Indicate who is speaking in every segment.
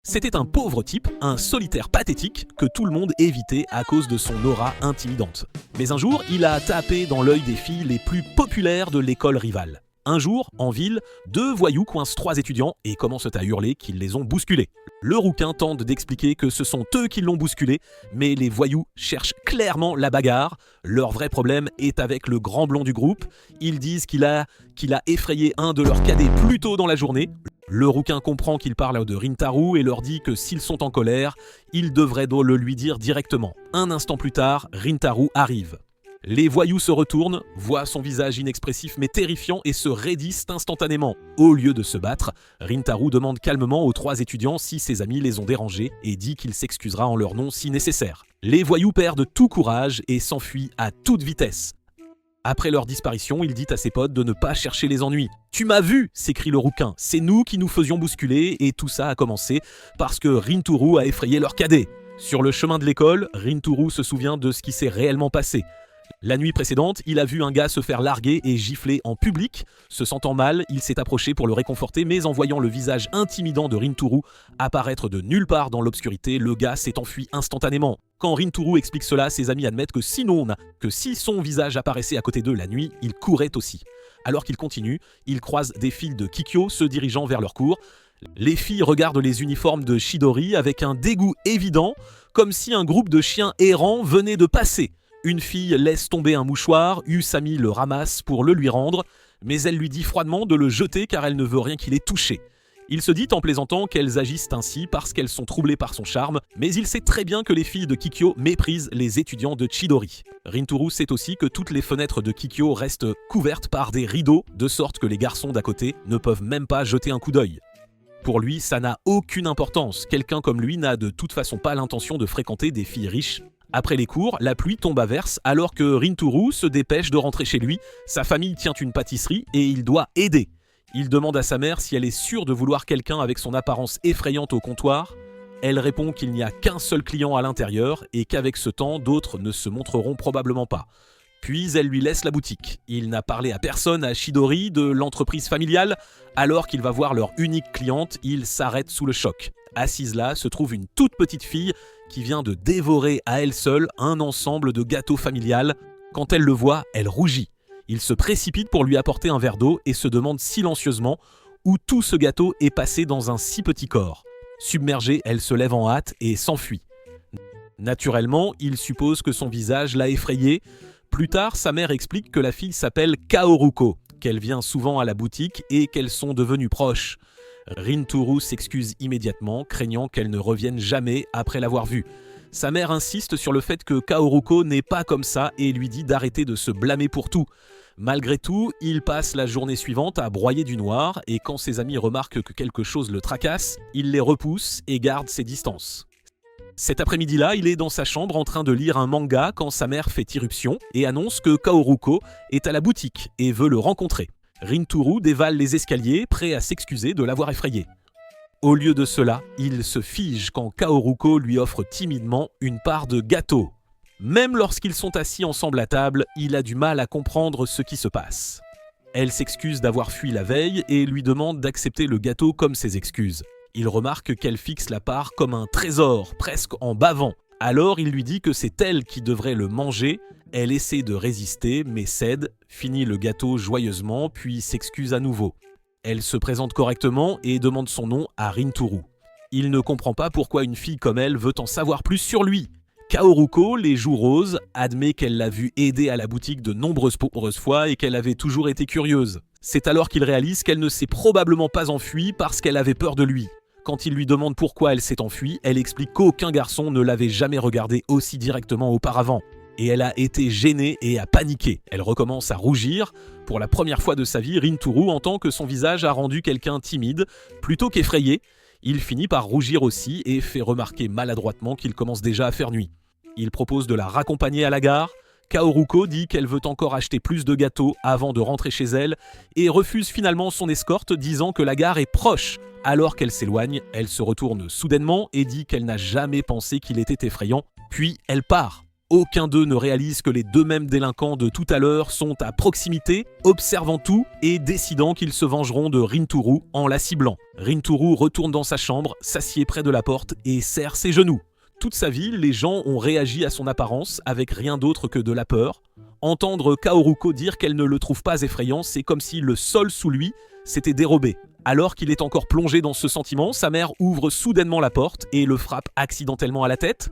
Speaker 1: C'était un pauvre type, un solitaire pathétique que tout le monde évitait à cause de son aura intimidante. Mais un jour, il a tapé dans l'œil des filles les plus populaires de l'école rivale. Un jour, en ville, 2 voyous coincent 3 étudiants et commencent à hurler qu'ils les ont bousculés. Le rouquin tente d'expliquer que ce sont eux qui l'ont bousculé, mais les voyous cherchent clairement la bagarre. Leur vrai problème est avec le grand blond du groupe. Ils disent qu'il a effrayé un de leurs cadets plus tôt dans la journée. Le rouquin comprend qu'il parle de Rintaro et leur dit que s'ils sont en colère, ils devraient le lui dire directement. Un instant plus tard, Rintaro arrive. Les voyous se retournent, voient son visage inexpressif mais terrifiant et se raidissent instantanément. Au lieu de se battre, Rintaro demande calmement aux 3 étudiants si ses amis les ont dérangés et dit qu'il s'excusera en leur nom si nécessaire. Les voyous perdent tout courage et s'enfuient à toute vitesse. Après leur disparition, il dit à ses potes de ne pas chercher les ennuis. « Tu m'as vu !» s'écrie le rouquin. « C'est nous qui nous faisions bousculer et tout ça a commencé parce que Rintaro a effrayé leur cadet. » Sur le chemin de l'école, Rintaro se souvient de ce qui s'est réellement passé. La nuit précédente, il a vu un gars se faire larguer et gifler en public. Se sentant mal, il s'est approché pour le réconforter, mais en voyant le visage intimidant de Rintaro apparaître de nulle part dans l'obscurité, le gars s'est enfui instantanément. Quand Rintaro explique cela, ses amis admettent que si son visage apparaissait à côté d'eux la nuit, il courait aussi. Alors qu'il continue, il croise des filles de Kikyo se dirigeant vers leur cours. Les filles regardent les uniformes de Chidori avec un dégoût évident, comme si un groupe de chiens errants venait de passer. Une fille laisse tomber un mouchoir, Usami le ramasse pour le lui rendre, mais elle lui dit froidement de le jeter car elle ne veut rien qu'il ait touché. Il se dit en plaisantant qu'elles agissent ainsi parce qu'elles sont troublées par son charme, mais il sait très bien que les filles de Kikyo méprisent les étudiants de Chidori. Rintaro sait aussi que toutes les fenêtres de Kikyo restent couvertes par des rideaux, de sorte que les garçons d'à côté ne peuvent même pas jeter un coup d'œil. Pour lui, ça n'a aucune importance, quelqu'un comme lui n'a de toute façon pas l'intention de fréquenter des filles riches. Après les cours, la pluie tombe à verse alors que Rintaro se dépêche de rentrer chez lui. Sa famille tient une pâtisserie et il doit aider. Il demande à sa mère si elle est sûre de vouloir quelqu'un avec son apparence effrayante au comptoir. Elle répond qu'il n'y a qu'un seul client à l'intérieur et qu'avec ce temps, d'autres ne se montreront probablement pas. Puis elle lui laisse la boutique. Il n'a parlé à personne à Chidori de l'entreprise familiale. Alors qu'il va voir leur unique cliente, il s'arrête sous le choc. Assise là se trouve une toute petite fille qui vient de dévorer à elle seule un ensemble de gâteaux familial. Quand elle le voit, elle rougit. Il se précipite pour lui apporter un verre d'eau et se demande silencieusement où tout ce gâteau est passé dans un si petit corps. Submergée, elle se lève en hâte et s'enfuit. Naturellement, il suppose que son visage l'a effrayée. Plus tard, sa mère explique que la fille s'appelle Kaoruko, qu'elle vient souvent à la boutique et qu'elles sont devenues proches. Rintaro s'excuse immédiatement, craignant qu'elle ne revienne jamais après l'avoir vue. Sa mère insiste sur le fait que Kaoruko n'est pas comme ça et lui dit d'arrêter de se blâmer pour tout. Malgré tout, il passe la journée suivante à broyer du noir et quand ses amis remarquent que quelque chose le tracasse, il les repousse et garde ses distances. Cet après-midi-là, il est dans sa chambre en train de lire un manga quand sa mère fait irruption et annonce que Kaoruko est à la boutique et veut le rencontrer. Rintaro dévale les escaliers, prêt à s'excuser de l'avoir effrayé. Au lieu de cela, il se fige quand Kaoruko lui offre timidement une part de gâteau. Même lorsqu'ils sont assis ensemble à table, il a du mal à comprendre ce qui se passe. Elle s'excuse d'avoir fui la veille et lui demande d'accepter le gâteau comme ses excuses. Il remarque qu'elle fixe la part comme un trésor, presque en bavant. Alors il lui dit que c'est elle qui devrait le manger. Elle essaie de résister, mais cède, finit le gâteau joyeusement, puis s'excuse à nouveau. Elle se présente correctement et demande son nom à Rintaro. Il ne comprend pas pourquoi une fille comme elle veut en savoir plus sur lui. Kaoruko, les joues roses, admet qu'elle l'a vu aider à la boutique de nombreuses fois et qu'elle avait toujours été curieuse. C'est alors qu'il réalise qu'elle ne s'est probablement pas enfuie parce qu'elle avait peur de lui. Quand il lui demande pourquoi elle s'est enfuie, elle explique qu'aucun garçon ne l'avait jamais regardée aussi directement auparavant. Et elle a été gênée et a paniqué. Elle recommence à rougir. Pour la première fois de sa vie, Rintaro entend que son visage a rendu quelqu'un timide, plutôt qu'effrayé. Il finit par rougir aussi et fait remarquer maladroitement qu'il commence déjà à faire nuit. Il propose de la raccompagner à la gare. Kaoruko dit qu'elle veut encore acheter plus de gâteaux avant de rentrer chez elle et refuse finalement son escorte, disant que la gare est proche. Alors qu'elle s'éloigne, elle se retourne soudainement et dit qu'elle n'a jamais pensé qu'il était effrayant, puis elle part. Aucun d'eux ne réalise que les deux mêmes délinquants de tout à l'heure sont à proximité, observant tout et décidant qu'ils se vengeront de Rinturu en la ciblant. Rinturu retourne dans sa chambre, s'assied près de la porte et serre ses genoux. Toute sa vie, les gens ont réagi à son apparence avec rien d'autre que de la peur. Entendre Kaoruko dire qu'elle ne le trouve pas effrayant, c'est comme si le sol sous lui s'était dérobé. Alors qu'il est encore plongé dans ce sentiment, sa mère ouvre soudainement la porte et le frappe accidentellement à la tête.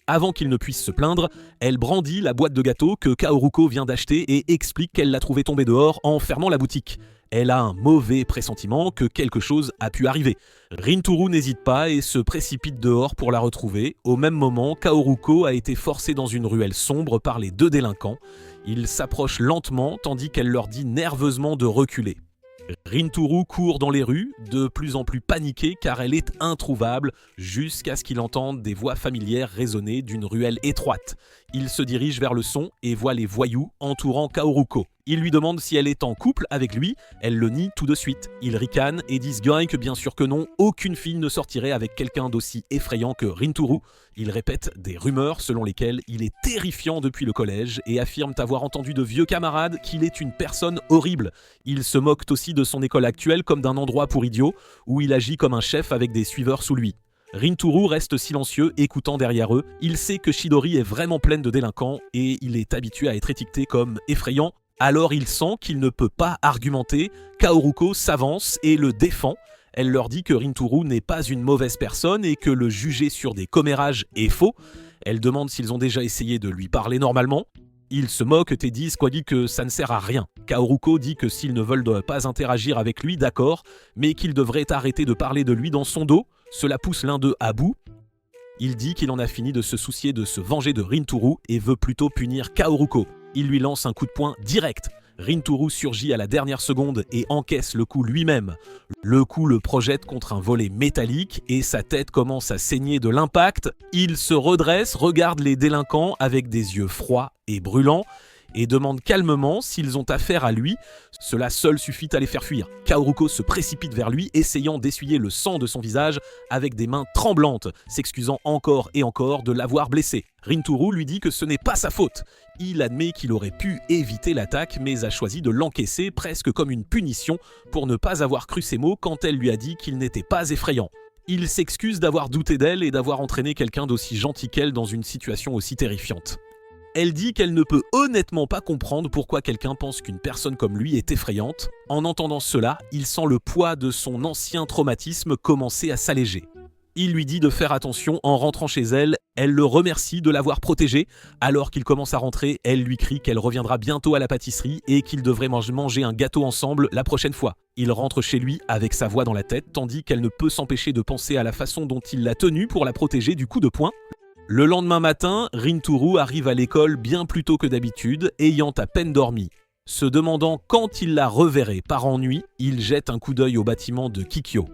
Speaker 1: Avant qu'il ne puisse se plaindre, elle brandit la boîte de gâteaux que Kaoruko vient d'acheter et explique qu'elle l'a trouvé tombée dehors en fermant la boutique. Elle a un mauvais pressentiment que quelque chose a pu arriver. Rinturu n'hésite pas et se précipite dehors pour la retrouver. Au même moment, Kaoruko a été forcée dans une ruelle sombre par les deux délinquants. Ils s'approchent lentement tandis qu'elle leur dit nerveusement de reculer. Rinturu court dans les rues, de plus en plus paniquée car elle est introuvable, jusqu'à ce qu'il entende des voix familières résonner d'une ruelle étroite. Il se dirige vers le son et voit les voyous entourant Kaoruko. Il lui demande si elle est en couple avec lui, elle le nie tout de suite. Ils ricanent et disent que bien sûr que non, aucune fille ne sortirait avec quelqu'un d'aussi effrayant que Rinturu. Il répète des rumeurs selon lesquelles il est terrifiant depuis le collège et affirment avoir entendu de vieux camarades qu'il est une personne horrible. Ils se moquent aussi de son école actuelle comme d'un endroit pour idiots, où il agit comme un chef avec des suiveurs sous lui. Rinturu reste silencieux, écoutant derrière eux. Il sait que Chidori est vraiment pleine de délinquants et il est habitué à être étiqueté comme effrayant. Alors il sent qu'il ne peut pas argumenter. Kaoruko s'avance et le défend. Elle leur dit que Rinturu n'est pas une mauvaise personne et que le juger sur des commérages est faux. Elle demande s'ils ont déjà essayé de lui parler normalement. Ils se moquent et disent que ça ne sert à rien. Kaoruko dit que s'ils ne veulent pas interagir avec lui, d'accord, mais qu'ils devraient arrêter de parler de lui dans son dos. Cela pousse l'un d'eux à bout. Il dit qu'il en a fini de se soucier de se venger de Rinturu et veut plutôt punir Kaoruko. Il lui lance un coup de poing direct. Rinturu surgit à la dernière seconde et encaisse le coup lui-même. Le coup le projette contre un volet métallique et sa tête commence à saigner de l'impact. Il se redresse, regarde les délinquants avec des yeux froids et brûlants et demande calmement s'ils ont affaire à lui. Cela seul suffit à les faire fuir. Kaoruko se précipite vers lui, essayant d'essuyer le sang de son visage avec des mains tremblantes, s'excusant encore et encore de l'avoir blessé. Rinturu lui dit que ce n'est pas sa faute. Il admet qu'il aurait pu éviter l'attaque, mais a choisi de l'encaisser presque comme une punition pour ne pas avoir cru ses mots quand elle lui a dit qu'il n'était pas effrayant. Il s'excuse d'avoir douté d'elle et d'avoir entraîné quelqu'un d'aussi gentil qu'elle dans une situation aussi terrifiante. Elle dit qu'elle ne peut honnêtement pas comprendre pourquoi quelqu'un pense qu'une personne comme lui est effrayante. En entendant cela, il sent le poids de son ancien traumatisme commencer à s'alléger. Il lui dit de faire attention en rentrant chez elle. Elle le remercie de l'avoir protégé. Alors qu'il commence à rentrer, elle lui crie qu'elle reviendra bientôt à la pâtisserie et qu'ils devraient manger un gâteau ensemble la prochaine fois. Il rentre chez lui avec sa voix dans la tête, tandis qu'elle ne peut s'empêcher de penser à la façon dont il l'a tenue pour la protéger du coup de poing. Le lendemain matin, Rinturu arrive à l'école bien plus tôt que d'habitude, ayant à peine dormi. Se demandant quand il la reverrait par ennui, il jette un coup d'œil au bâtiment de Kikyo.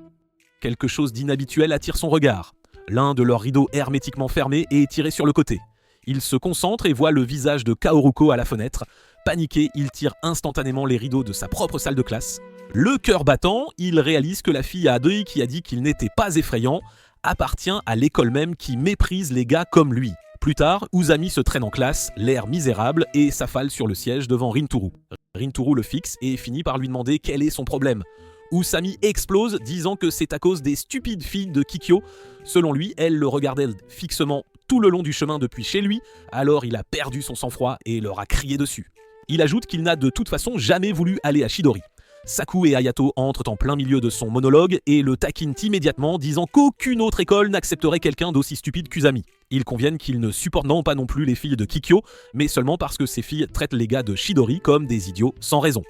Speaker 1: Quelque chose d'inhabituel attire son regard. L'un de leurs rideaux hermétiquement fermés est tiré sur le côté. Il se concentre et voit le visage de Kaoruko à la fenêtre. Paniqué, il tire instantanément les rideaux de sa propre salle de classe. Le cœur battant, il réalise que la fille à Adri qui a dit qu'il n'était pas effrayant appartient à l'école même qui méprise les gars comme lui. Plus tard, Uzami se traîne en classe, l'air misérable, et s'affale sur le siège devant Rinturu. Rinturu le fixe et finit par lui demander quel est son problème. Usami explose, disant que c'est à cause des stupides filles de Kikyo. Selon lui, elle le regardait fixement tout le long du chemin depuis chez lui, alors il a perdu son sang-froid et leur a crié dessus. Il ajoute qu'il n'a de toute façon jamais voulu aller à Chidori. Saku et Hayato entrent en plein milieu de son monologue et le taquinent immédiatement, disant qu'aucune autre école n'accepterait quelqu'un d'aussi stupide qu'Uzami. Ils conviennent qu'ils ne supportent non pas non plus les filles de Kikyo, mais seulement parce que ces filles traitent les gars de Chidori comme des idiots sans raison.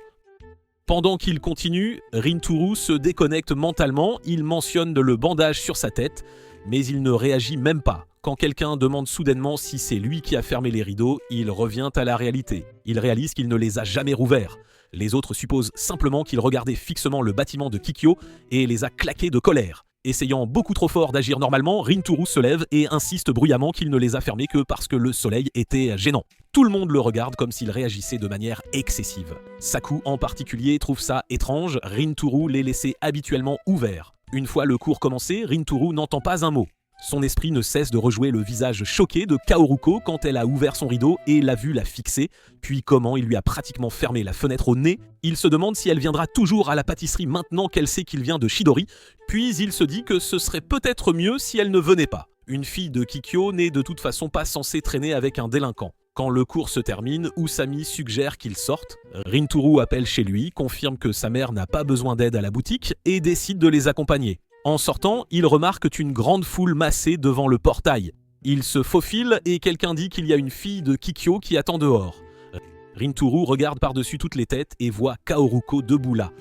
Speaker 1: Pendant qu'il continue, Rinturu se déconnecte mentalement, il mentionne le bandage sur sa tête, mais il ne réagit même pas. Quand quelqu'un demande soudainement si c'est lui qui a fermé les rideaux, il revient à la réalité. Il réalise qu'il ne les a jamais rouverts. Les autres supposent simplement qu'il regardait fixement le bâtiment de Kikyo et les a claqués de colère. Essayant beaucoup trop fort d'agir normalement, Rinturu se lève et insiste bruyamment qu'il ne les a fermés que parce que le soleil était gênant. Tout le monde le regarde comme s'il réagissait de manière excessive. Saku en particulier trouve ça étrange, Rinturu les laissait habituellement ouverts. Une fois le cours commencé, Rinturu n'entend pas un mot. Son esprit ne cesse de rejouer le visage choqué de Kaoruko quand elle a ouvert son rideau et l'a vu la fixer, puis comment il lui a pratiquement fermé la fenêtre au nez. Il se demande si elle viendra toujours à la pâtisserie maintenant qu'elle sait qu'il vient de Chidori, puis il se dit que ce serait peut-être mieux si elle ne venait pas. Une fille de Kikyo n'est de toute façon pas censée traîner avec un délinquant. Quand le cours se termine, Usami suggère qu'il sorte. Rintaro appelle chez lui, confirme que sa mère n'a pas besoin d'aide à la boutique et décide de les accompagner. En sortant, il remarque une grande foule massée devant le portail. Il se faufile et quelqu'un dit qu'il y a une fille de Kikyo qui attend dehors. Rintaro regarde par-dessus toutes les têtes et voit Kaoruko debout là.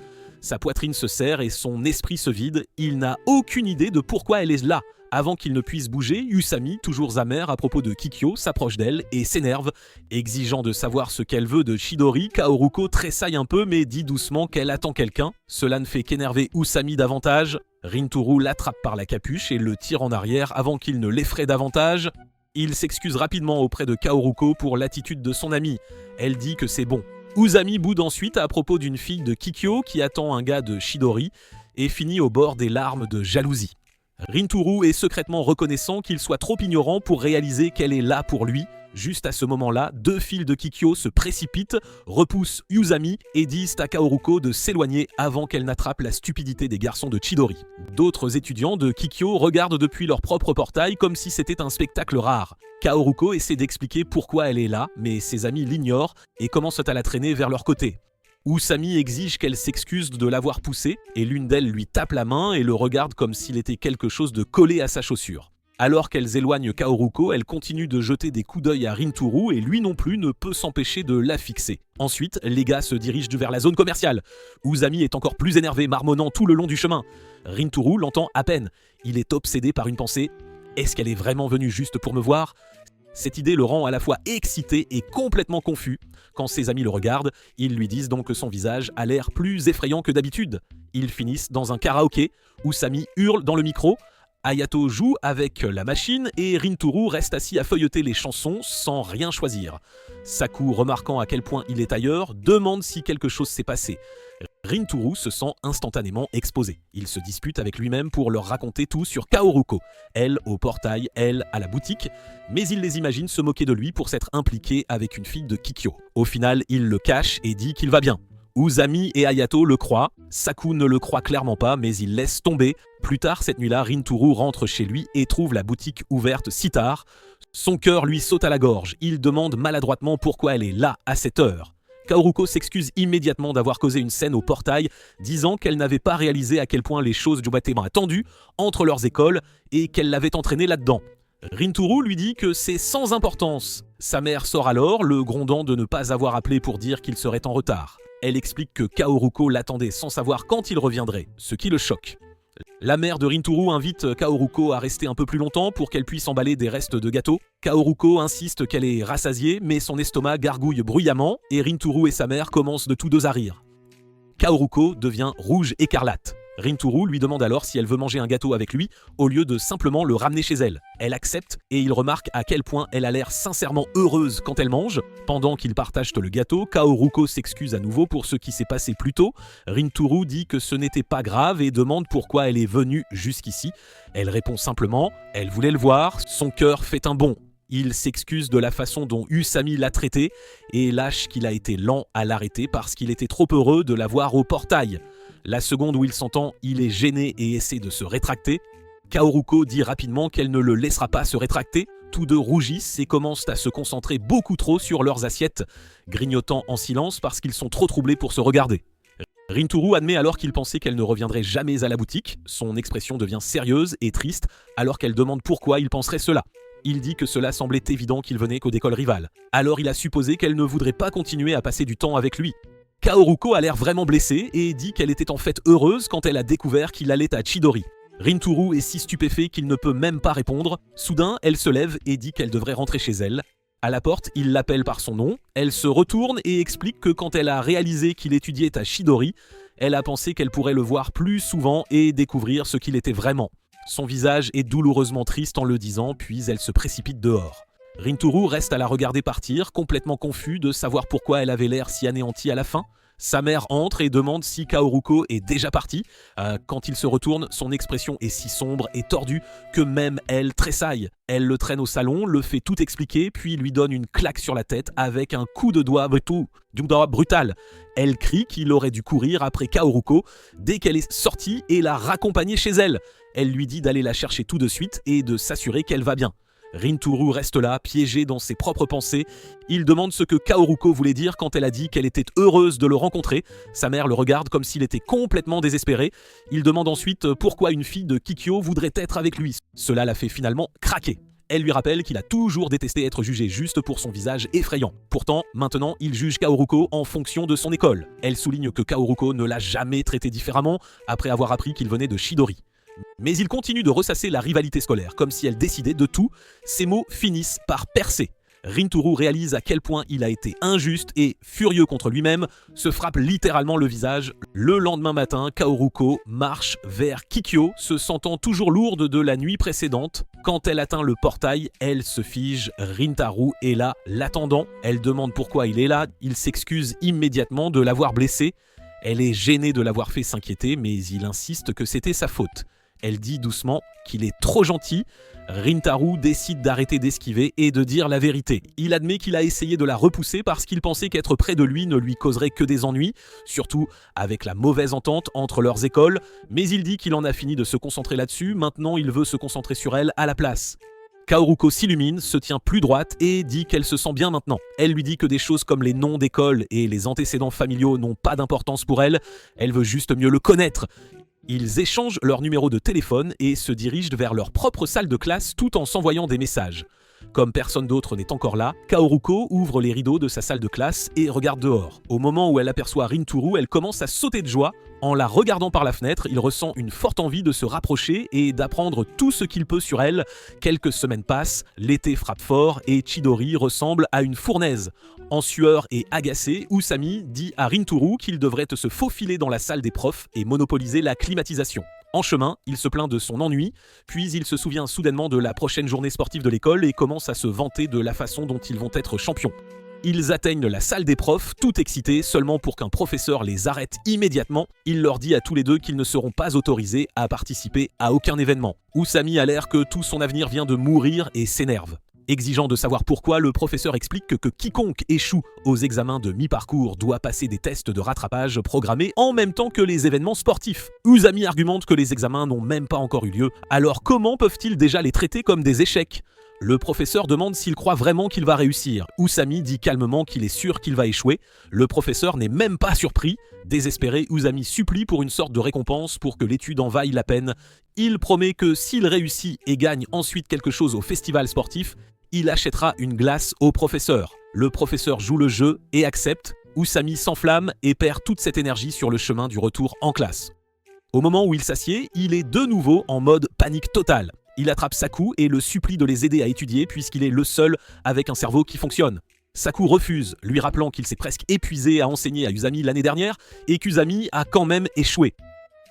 Speaker 1: Sa poitrine se serre et son esprit se vide. Il n'a aucune idée de pourquoi elle est là. Avant qu'il ne puisse bouger, Usami, toujours amer à propos de Kikyo, s'approche d'elle et s'énerve. Exigeant de savoir ce qu'elle veut de Chidori, Kaoruko tressaille un peu mais dit doucement qu'elle attend quelqu'un. Cela ne fait qu'énerver Usami davantage. Rintaro l'attrape par la capuche et le tire en arrière avant qu'il ne l'effraie davantage. Il s'excuse rapidement auprès de Kaoruko pour l'attitude de son amie. Elle dit que c'est bon. Usami boude ensuite à propos d'une fille de Kikyo qui attend un gars de Chidori et finit au bord des larmes de jalousie. Rintaro est secrètement reconnaissant qu'il soit trop ignorant pour réaliser qu'elle est là pour lui. Juste à ce moment-là, deux filles de Kikyo se précipitent, repoussent Usami et disent à Kaoruko de s'éloigner avant qu'elle n'attrape la stupidité des garçons de Chidori. D'autres étudiants de Kikyo regardent depuis leur propre portail comme si c'était un spectacle rare. Kaoruko essaie d'expliquer pourquoi elle est là, mais ses amis l'ignorent et commencent à la traîner vers leur côté. Usami exige qu'elle s'excuse de l'avoir poussée et l'une d'elles lui tape la main et le regarde comme s'il était quelque chose de collé à sa chaussure. Alors qu'elles éloignent Kaoruko, elle continue de jeter des coups d'œil à Rintaro et lui non plus ne peut s'empêcher de la fixer. Ensuite, les gars se dirigent vers la zone commerciale. Usami est encore plus énervé, marmonnant tout le long du chemin. Rintaro l'entend à peine. Il est obsédé par une pensée. Est-ce qu'elle est vraiment venue juste pour me voir ? Cette idée le rend à la fois excité et complètement confus. Quand ses amis le regardent, ils lui disent donc que son visage a l'air plus effrayant que d'habitude. Ils finissent dans un karaoké. Usami hurle dans le micro. Hayato joue avec la machine et Rintaro reste assis à feuilleter les chansons sans rien choisir. Saku, remarquant à quel point il est ailleurs, demande si quelque chose s'est passé. Rintaro se sent instantanément exposé. Il se dispute avec lui-même pour leur raconter tout sur Kaoruko. Elle au portail, elle à la boutique, mais il les imagine se moquer de lui pour s'être impliqué avec une fille de Kikyo. Au final, il le cache et dit qu'il va bien. Usami et Hayato le croient, Saku ne le croit clairement pas mais il laisse tomber. Plus tard cette nuit-là, Rintaro rentre chez lui et trouve la boutique ouverte si tard. Son cœur lui saute à la gorge, il demande maladroitement pourquoi elle est là à cette heure. Kaoruko s'excuse immédiatement d'avoir causé une scène au portail, disant qu'elle n'avait pas réalisé à quel point les choses lui étaient tendues entre leurs écoles et qu'elle l'avait entraîné là-dedans. Rintaro lui dit que c'est sans importance. Sa mère sort alors, le grondant de ne pas avoir appelé pour dire qu'il serait en retard. Elle explique que Kaoruko l'attendait sans savoir quand il reviendrait, ce qui le choque. La mère de Rintaro invite Kaoruko à rester un peu plus longtemps pour qu'elle puisse emballer des restes de gâteau. Kaoruko insiste qu'elle est rassasiée, mais son estomac gargouille bruyamment et Rintaro et sa mère commencent de tous deux à rire. Kaoruko devient rouge écarlate. Rintaro lui demande alors si elle veut manger un gâteau avec lui au lieu de simplement le ramener chez elle. Elle accepte et il remarque à quel point elle a l'air sincèrement heureuse quand elle mange. Pendant qu'ils partagent le gâteau, Kaoruko s'excuse à nouveau pour ce qui s'est passé plus tôt. Rintaro dit que ce n'était pas grave et demande pourquoi elle est venue jusqu'ici. Elle répond simplement, elle voulait le voir, son cœur fait un bond. Il s'excuse de la façon dont Usami l'a traité et lâche qu'il a été lent à l'arrêter parce qu'il était trop heureux de la voir au portail. La seconde où il s'entend, il est gêné et essaie de se rétracter. Kaoruko dit rapidement qu'elle ne le laissera pas se rétracter. Tous deux rougissent et commencent à se concentrer beaucoup trop sur leurs assiettes, grignotant en silence parce qu'ils sont trop troublés pour se regarder. Rintaro admet alors qu'il pensait qu'elle ne reviendrait jamais à la boutique. Son expression devient sérieuse et triste alors qu'elle demande pourquoi il penserait cela. Il dit que cela semblait évident qu'il venait qu'aux écoles rivales. Alors il a supposé qu'elle ne voudrait pas continuer à passer du temps avec lui. Kaoruko a l'air vraiment blessée et dit qu'elle était en fait heureuse quand elle a découvert qu'il allait à Chidori. Rintaro est si stupéfait qu'il ne peut même pas répondre. Soudain, elle se lève et dit qu'elle devrait rentrer chez elle. À la porte, il l'appelle par son nom. Elle se retourne et explique que quand elle a réalisé qu'il étudiait à Chidori, elle a pensé qu'elle pourrait le voir plus souvent et découvrir ce qu'il était vraiment. Son visage est douloureusement triste en le disant, puis elle se précipite dehors. Rintaro reste à la regarder partir, complètement confus de savoir pourquoi elle avait l'air si anéantie à la fin. Sa mère entre et demande si Kaoruko est déjà partie. Quand il se retourne, son expression est si sombre et tordue que même elle tressaille. Elle le traîne au salon, le fait tout expliquer, puis lui donne une claque sur la tête avec un coup de doigt brutal. Elle crie qu'il aurait dû courir après Kaoruko dès qu'elle est sortie et la raccompagner chez elle. Elle lui dit d'aller la chercher tout de suite et de s'assurer qu'elle va bien. Rintaro reste là, piégé dans ses propres pensées. Il demande ce que Kaoruko voulait dire quand elle a dit qu'elle était heureuse de le rencontrer. Sa mère le regarde comme s'il était complètement désespéré. Il demande ensuite pourquoi une fille de Kikyo voudrait être avec lui. Cela l'a fait finalement craquer. Elle lui rappelle qu'il a toujours détesté être jugé juste pour son visage effrayant. Pourtant, maintenant, il juge Kaoruko en fonction de son école. Elle souligne que Kaoruko ne l'a jamais traité différemment après avoir appris qu'il venait de Chidori. Mais il continue de ressasser la rivalité scolaire, comme si elle décidait de tout. Ses mots finissent par percer. Rintaro réalise à quel point il a été injuste et, furieux contre lui-même, se frappe littéralement le visage. Le lendemain matin, Kaoruko marche vers Kikyo, se sentant toujours lourde de la nuit précédente. Quand elle atteint le portail, elle se fige. Rintaro est là, l'attendant. Elle demande pourquoi il est là. Il s'excuse immédiatement de l'avoir blessé. Elle est gênée de l'avoir fait s'inquiéter, mais il insiste que c'était sa faute. Elle dit doucement qu'il est trop gentil. Rintaro décide d'arrêter d'esquiver et de dire la vérité. Il admet qu'il a essayé de la repousser parce qu'il pensait qu'être près de lui ne lui causerait que des ennuis, surtout avec la mauvaise entente entre leurs écoles, mais il dit qu'il en a fini de se concentrer là-dessus, maintenant il veut se concentrer sur elle à la place. Kaoruko s'illumine, se tient plus droite et dit qu'elle se sent bien maintenant. Elle lui dit que des choses comme les noms d'école et les antécédents familiaux n'ont pas d'importance pour elle, elle veut juste mieux le connaître. Ils échangent leur numéro de téléphone et se dirigent vers leur propre salle de classe tout en s'envoyant des messages. Comme personne d'autre n'est encore là, Kaoruko ouvre les rideaux de sa salle de classe et regarde dehors. Au moment où elle aperçoit Rintaro, elle commence à sauter de joie. En la regardant par la fenêtre, il ressent une forte envie de se rapprocher et d'apprendre tout ce qu'il peut sur elle. Quelques semaines passent, l'été frappe fort et Chidori ressemble à une fournaise. En sueur et agacé, Usami dit à Rintaro qu'il devrait se faufiler dans la salle des profs et monopoliser la climatisation. En chemin, il se plaint de son ennui, puis il se souvient soudainement de la prochaine journée sportive de l'école et commence à se vanter de la façon dont ils vont être champions. Ils atteignent la salle des profs, tout excités, seulement pour qu'un professeur les arrête immédiatement. Il leur dit à tous les deux qu'ils ne seront pas autorisés à participer à aucun événement. Usami a l'air que tout son avenir vient de mourir et s'énerve. Exigeant de savoir pourquoi, le professeur explique que quiconque échoue aux examens de mi-parcours doit passer des tests de rattrapage programmés en même temps que les événements sportifs. Usami argumente que les examens n'ont même pas encore eu lieu, alors comment peuvent-ils déjà les traiter comme des échecs ? Le professeur demande s'il croit vraiment qu'il va réussir. Usami dit calmement qu'il est sûr qu'il va échouer. Le professeur n'est même pas surpris. Désespéré, Usami supplie pour une sorte de récompense pour que l'étude en vaille la peine. Il promet que s'il réussit et gagne ensuite quelque chose au festival sportif, il achètera une glace au professeur. Le professeur joue le jeu et accepte. Usami s'enflamme et perd toute cette énergie sur le chemin du retour en classe. Au moment où il s'assied, il est de nouveau en mode panique totale. Il attrape Saku et le supplie de les aider à étudier puisqu'il est le seul avec un cerveau qui fonctionne. Saku refuse, lui rappelant qu'il s'est presque épuisé à enseigner à Usami l'année dernière et qu'Usami a quand même échoué.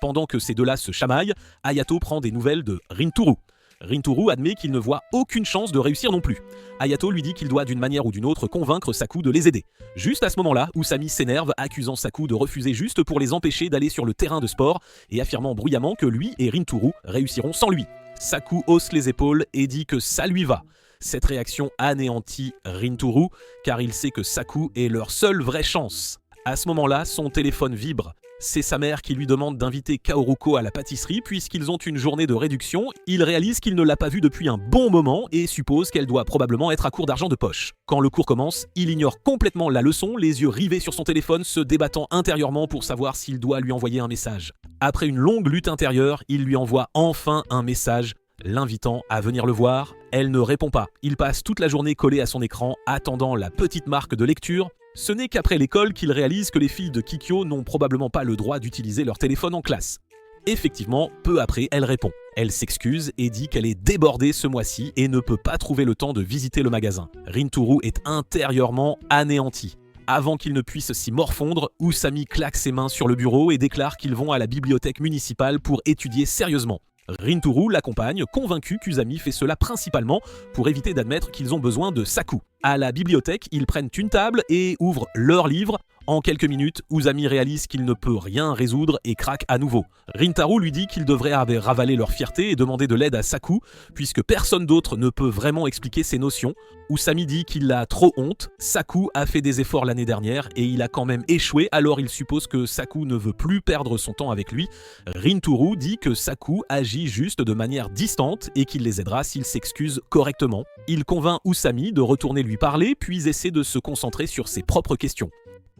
Speaker 1: Pendant que ces deux-là se chamaillent, Hayato prend des nouvelles de Rintaro. Rintaro admet qu'il ne voit aucune chance de réussir non plus. Hayato lui dit qu'il doit d'une manière ou d'une autre convaincre Saku de les aider. Juste à ce moment-là, Usami s'énerve, accusant Saku de refuser juste pour les empêcher d'aller sur le terrain de sport et affirmant bruyamment que lui et Rintaro réussiront sans lui. Saku hausse les épaules et dit que ça lui va. Cette réaction anéantit Rintaro car il sait que Saku est leur seule vraie chance. À ce moment-là, son téléphone vibre. C'est sa mère qui lui demande d'inviter Kaoruko à la pâtisserie puisqu'ils ont une journée de réduction. Il réalise qu'il ne l'a pas vue depuis un bon moment et suppose qu'elle doit probablement être à court d'argent de poche. Quand le cours commence, il ignore complètement la leçon, les yeux rivés sur son téléphone, se débattant intérieurement pour savoir s'il doit lui envoyer un message. Après une longue lutte intérieure, il lui envoie enfin un message, l'invitant à venir le voir. Elle ne répond pas. Il passe toute la journée collé à son écran, attendant la petite marque de lecture. Ce n'est qu'après l'école qu'il réalise que les filles de Kikyo n'ont probablement pas le droit d'utiliser leur téléphone en classe. Effectivement, peu après, elle répond. Elle s'excuse et dit qu'elle est débordée ce mois-ci et ne peut pas trouver le temps de visiter le magasin. Rintaro est intérieurement anéanti. Avant qu'il ne puisse s'y morfondre, Usami claque ses mains sur le bureau et déclare qu'ils vont à la bibliothèque municipale pour étudier sérieusement. Rintaro l'accompagne, convaincu qu'Usami fait cela principalement pour éviter d'admettre qu'ils ont besoin de Saku. À la bibliothèque, ils prennent une table et ouvrent leurs livres. En quelques minutes, Usami réalise qu'il ne peut rien résoudre et craque à nouveau. Rintaro lui dit qu'ils devraient ravaler leur fierté et demander de l'aide à Saku, puisque personne d'autre ne peut vraiment expliquer ces notions. Usami dit qu'il a trop honte, Saku a fait des efforts l'année dernière et il a quand même échoué, alors il suppose que Saku ne veut plus perdre son temps avec lui. Rintaro dit que Saku agit juste de manière distante et qu'il les aidera s'ils s'excusent correctement. Il convainc Usami de retourner lui parler, puis essaie de se concentrer sur ses propres questions.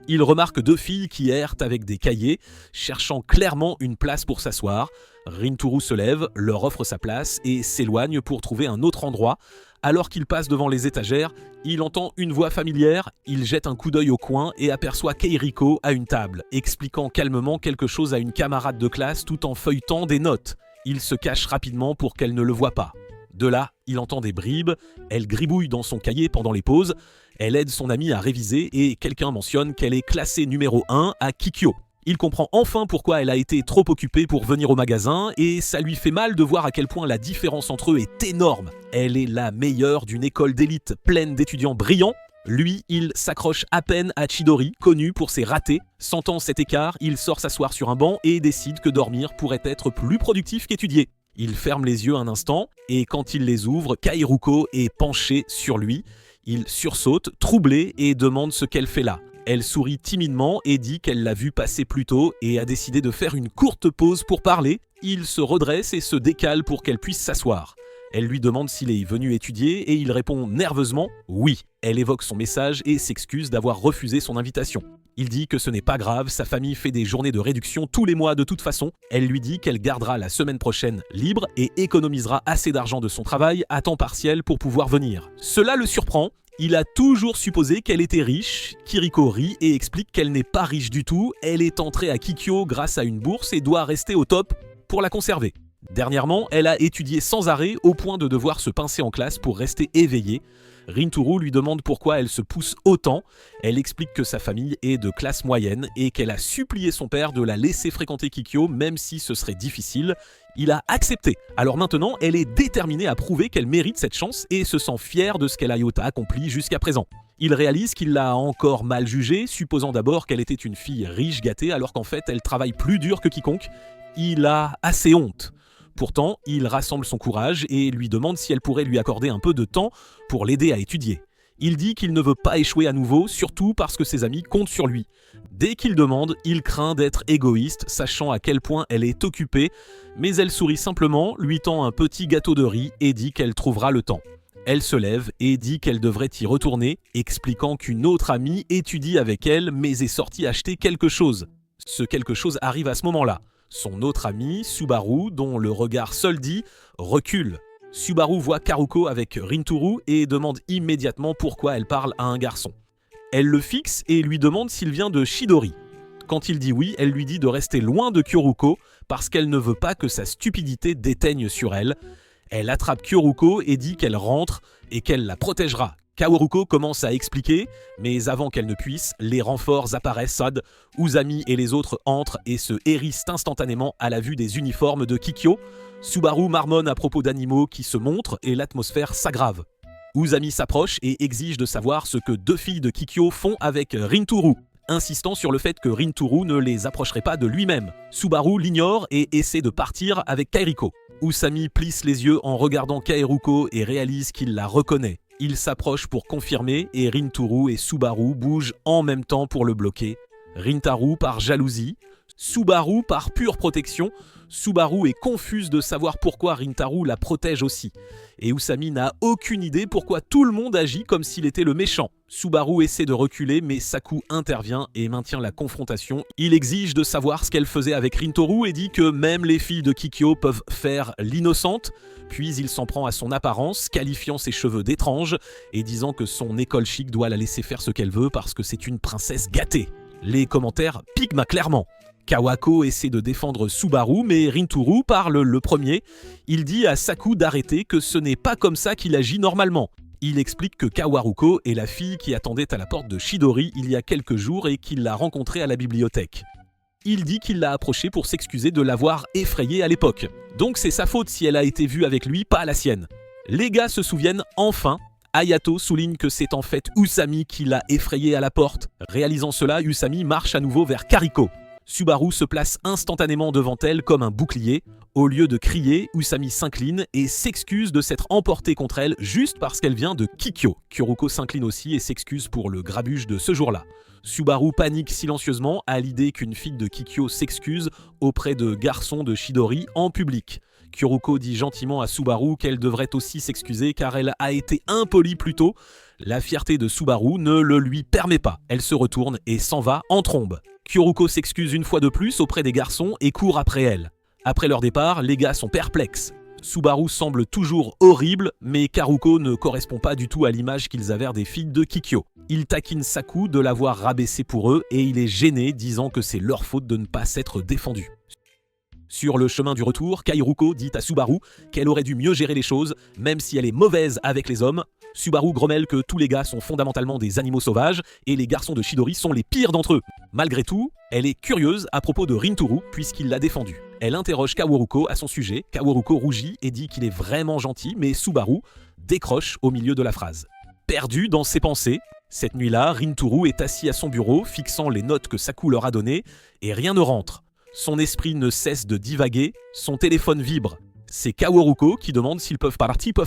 Speaker 1: Il remarque 2 filles qui errent avec des cahiers, cherchant clairement une place pour s'asseoir. Rintaro se lève, leur offre sa place et s'éloigne pour trouver un autre endroit. Alors qu'il passe devant les étagères, il entend une voix familière, il jette un coup d'œil au coin et aperçoit Keiriko à une table, expliquant calmement quelque chose à une camarade de classe tout en feuilletant des notes. Il se cache rapidement pour qu'elle ne le voie pas. De là, il entend des bribes, elle gribouille dans son cahier pendant les pauses, elle aide son amie à réviser et quelqu'un mentionne qu'elle est classée numéro 1 à Kikyo. Il comprend enfin pourquoi elle a été trop occupée pour venir au magasin et ça lui fait mal de voir à quel point la différence entre eux est énorme. Elle est la meilleure d'une école d'élite pleine d'étudiants brillants. Lui, il s'accroche à peine à Chidori, connu pour ses ratés. Sentant cet écart, il sort s'asseoir sur un banc et décide que dormir pourrait être plus productif qu'étudier. Il ferme les yeux un instant et quand il les ouvre, Kairuko est penchée sur lui. Il sursaute, troublé, et demande ce qu'elle fait là. Elle sourit timidement et dit qu'elle l'a vu passer plus tôt et a décidé de faire une courte pause pour parler. Il se redresse et se décale pour qu'elle puisse s'asseoir. Elle lui demande s'il est venu étudier et il répond nerveusement « oui ». Elle évoque son message et s'excuse d'avoir refusé son invitation. Il dit que ce n'est pas grave, sa famille fait des journées de réduction tous les mois de toute façon. Elle lui dit qu'elle gardera la semaine prochaine libre et économisera assez d'argent de son travail à temps partiel pour pouvoir venir. Cela le surprend. Il a toujours supposé qu'elle était riche. Kiriko rit et explique qu'elle n'est pas riche du tout. Elle est entrée à Kikyo grâce à une bourse et doit rester au top pour la conserver. Dernièrement, elle a étudié sans arrêt au point de devoir se pincer en classe pour rester éveillée. Rintaro lui demande pourquoi elle se pousse autant. Elle explique que sa famille est de classe moyenne et qu'elle a supplié son père de la laisser fréquenter Kikyo même si ce serait difficile. Il a accepté. Alors maintenant, elle est déterminée à prouver qu'elle mérite cette chance et se sent fière de ce qu'elle a accompli jusqu'à présent. Il réalise qu'il l'a encore mal jugée, supposant d'abord qu'elle était une fille riche gâtée alors qu'en fait elle travaille plus dur que quiconque. Il a assez honte. Pourtant, il rassemble son courage et lui demande si elle pourrait lui accorder un peu de temps pour l'aider à étudier. Il dit qu'il ne veut pas échouer à nouveau, surtout parce que ses amis comptent sur lui. Dès qu'il demande, il craint d'être égoïste, sachant à quel point elle est occupée, mais elle sourit simplement, lui tend un petit gâteau de riz et dit qu'elle trouvera le temps. Elle se lève et dit qu'elle devrait y retourner, expliquant qu'une autre amie étudie avec elle mais est sortie acheter quelque chose. Ce quelque chose arrive à ce moment-là. Son autre ami, Subaru, dont le regard seul dit « recule ». Subaru voit Karuko avec Rintaro et demande immédiatement pourquoi elle parle à un garçon. Elle le fixe et lui demande s'il vient de Chidori. Quand il dit oui, elle lui dit de rester loin de Kyoruko parce qu'elle ne veut pas que sa stupidité déteigne sur elle. Elle attrape Kyoruko et dit qu'elle rentre et qu'elle la protégera. Kaoruko commence à expliquer, mais avant qu'elle ne puisse, les renforts apparaissent. Usami et les autres entrent et se hérissent instantanément à la vue des uniformes de Kikyo. Subaru marmonne à propos d'animaux qui se montrent et l'atmosphère s'aggrave. Usami s'approche et exige de savoir ce que 2 filles de Kikyo font avec Rintaro, insistant sur le fait que Rintaro ne les approcherait pas de lui-même. Subaru l'ignore et essaie de partir avec Kairiko. Usami plisse les yeux en regardant Kairuko et réalise qu'il la reconnaît. Il s'approche pour confirmer et Rintaro et Subaru bougent en même temps pour le bloquer. Rintaro par jalousie, Subaru par pure protection. Subaru est confuse de savoir pourquoi Rintaro la protège aussi. Et Usami n'a aucune idée pourquoi tout le monde agit comme s'il était le méchant. Subaru essaie de reculer mais Saku intervient et maintient la confrontation. Il exige de savoir ce qu'elle faisait avec Rintaro et dit que même les filles de Kikyo peuvent faire l'innocente. Puis il s'en prend à son apparence, qualifiant ses cheveux d'étranges et disant que son école chic doit la laisser faire ce qu'elle veut parce que c'est une princesse gâtée. Les commentaires piquent clairement. Kawako essaie de défendre Subaru, mais Rintaro parle le premier. Il dit à Saku d'arrêter, que ce n'est pas comme ça qu'il agit normalement. Il explique que Kawaruko est la fille qui attendait à la porte de Chidori il y a quelques jours et qu'il l'a rencontrée à la bibliothèque. Il dit qu'il l'a approchée pour s'excuser de l'avoir effrayée à l'époque. Donc c'est sa faute si elle a été vue avec lui, pas la sienne. Les gars se souviennent enfin, Hayato souligne que c'est en fait Usami qui l'a effrayé à la porte. Réalisant cela, Usami marche à nouveau vers Kariko. Subaru se place instantanément devant elle comme un bouclier. Au lieu de crier, Usami s'incline et s'excuse de s'être emporté contre elle juste parce qu'elle vient de Kikyo. Kyoruko s'incline aussi et s'excuse pour le grabuge de ce jour-là. Subaru panique silencieusement à l'idée qu'une fille de Kikyo s'excuse auprès de garçons de Chidori en public. Kyoruko dit gentiment à Subaru qu'elle devrait aussi s'excuser car elle a été impolie plus tôt. La fierté de Subaru ne le lui permet pas. Elle se retourne et s'en va en trombe. Kyoruko s'excuse une fois de plus auprès des garçons et court après elle. Après leur départ, les gars sont perplexes. Subaru semble toujours horrible, mais Karuko ne correspond pas du tout à l'image qu'ils avaient des filles de Kikyo. Il taquine Saku de l'avoir rabaissé pour eux et il est gêné, disant que c'est leur faute de ne pas s'être défendu. Sur le chemin du retour, Kairuko dit à Subaru qu'elle aurait dû mieux gérer les choses, même si elle est mauvaise avec les hommes. Subaru grommelle que tous les gars sont fondamentalement des animaux sauvages et les garçons de Chidori sont les pires d'entre eux. Malgré tout, elle est curieuse à propos de Rintaro puisqu'il l'a défendu. Elle interroge Kaworuko à son sujet, Kaworuko rougit et dit qu'il est vraiment gentil, mais Subaru décroche au milieu de la phrase. Perdu dans ses pensées, cette nuit-là, Rintaro est assis à son bureau, fixant les notes que Saku leur a données, et rien ne rentre. Son esprit ne cesse de divaguer, son téléphone vibre. C'est Kaworuko qui demande s'ils peuvent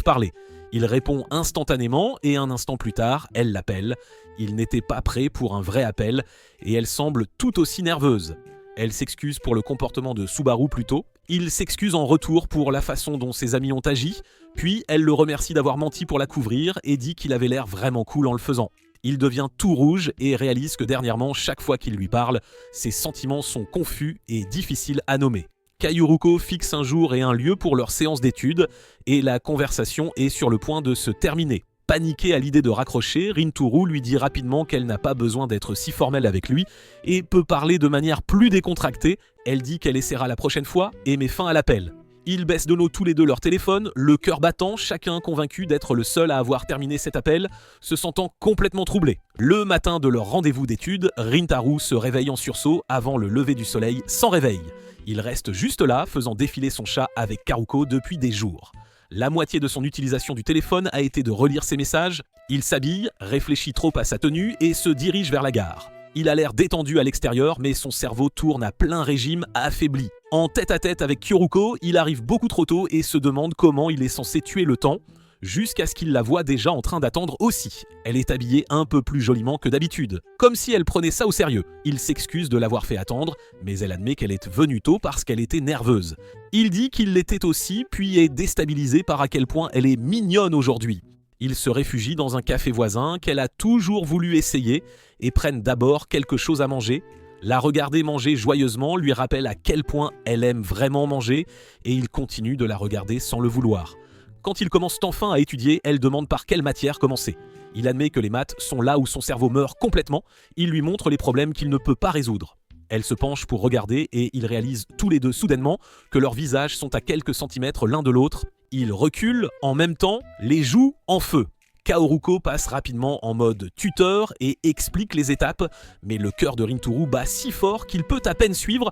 Speaker 1: parler. Il répond instantanément et un instant plus tard, elle l'appelle. Il n'était pas prêt pour un vrai appel et elle semble tout aussi nerveuse. Elle s'excuse pour le comportement de Subaru plus tôt. Il s'excuse en retour pour la façon dont ses amis ont agi. Puis elle le remercie d'avoir menti pour la couvrir et dit qu'il avait l'air vraiment cool en le faisant. Il devient tout rouge et réalise que dernièrement, chaque fois qu'il lui parle, ses sentiments sont confus et difficiles à nommer. Kairuko fixe un jour et un lieu pour leur séance d'études et la conversation est sur le point de se terminer. Paniquée à l'idée de raccrocher, Rintaro lui dit rapidement qu'elle n'a pas besoin d'être si formelle avec lui et peut parler de manière plus décontractée. Elle dit qu'elle essaiera la prochaine fois et met fin à l'appel. Ils baissent de l'eau tous les deux leur téléphone, le cœur battant, chacun convaincu d'être le seul à avoir terminé cet appel, se sentant complètement troublé. Le matin de leur rendez-vous d'études, Rintaro se réveille en sursaut avant le lever du soleil sans réveil. Il reste juste là, faisant défiler son chat avec Karuko depuis des jours. La moitié de son utilisation du téléphone a été de relire ses messages. Il s'habille, réfléchit trop à sa tenue et se dirige vers la gare. Il a l'air détendu à l'extérieur, mais son cerveau tourne à plein régime, affaibli. En tête-à-tête avec Kyoruko, il arrive beaucoup trop tôt et se demande comment il est censé tuer le temps, jusqu'à ce qu'il la voie déjà en train d'attendre aussi. Elle est habillée un peu plus joliment que d'habitude, comme si elle prenait ça au sérieux. Il s'excuse de l'avoir fait attendre, mais elle admet qu'elle est venue tôt parce qu'elle était nerveuse. Il dit qu'il l'était aussi, puis est déstabilisé par à quel point elle est mignonne aujourd'hui. Ils se réfugient dans un café voisin qu'elle a toujours voulu essayer et prennent d'abord quelque chose à manger. La regarder manger joyeusement lui rappelle à quel point elle aime vraiment manger et il continue de la regarder sans le vouloir. Quand ils commencent enfin à étudier, elle demande par quelle matière commencer. Il admet que les maths sont là où son cerveau meurt complètement. Il lui montre les problèmes qu'il ne peut pas résoudre. Elle se penche pour regarder et ils réalisent tous les deux soudainement que leurs visages sont à quelques centimètres l'un de l'autre. Ils reculent en même temps, les joues en feu. Kaoruko passe rapidement en mode tuteur et explique les étapes, mais le cœur de Rintaro bat si fort qu'il peut à peine suivre.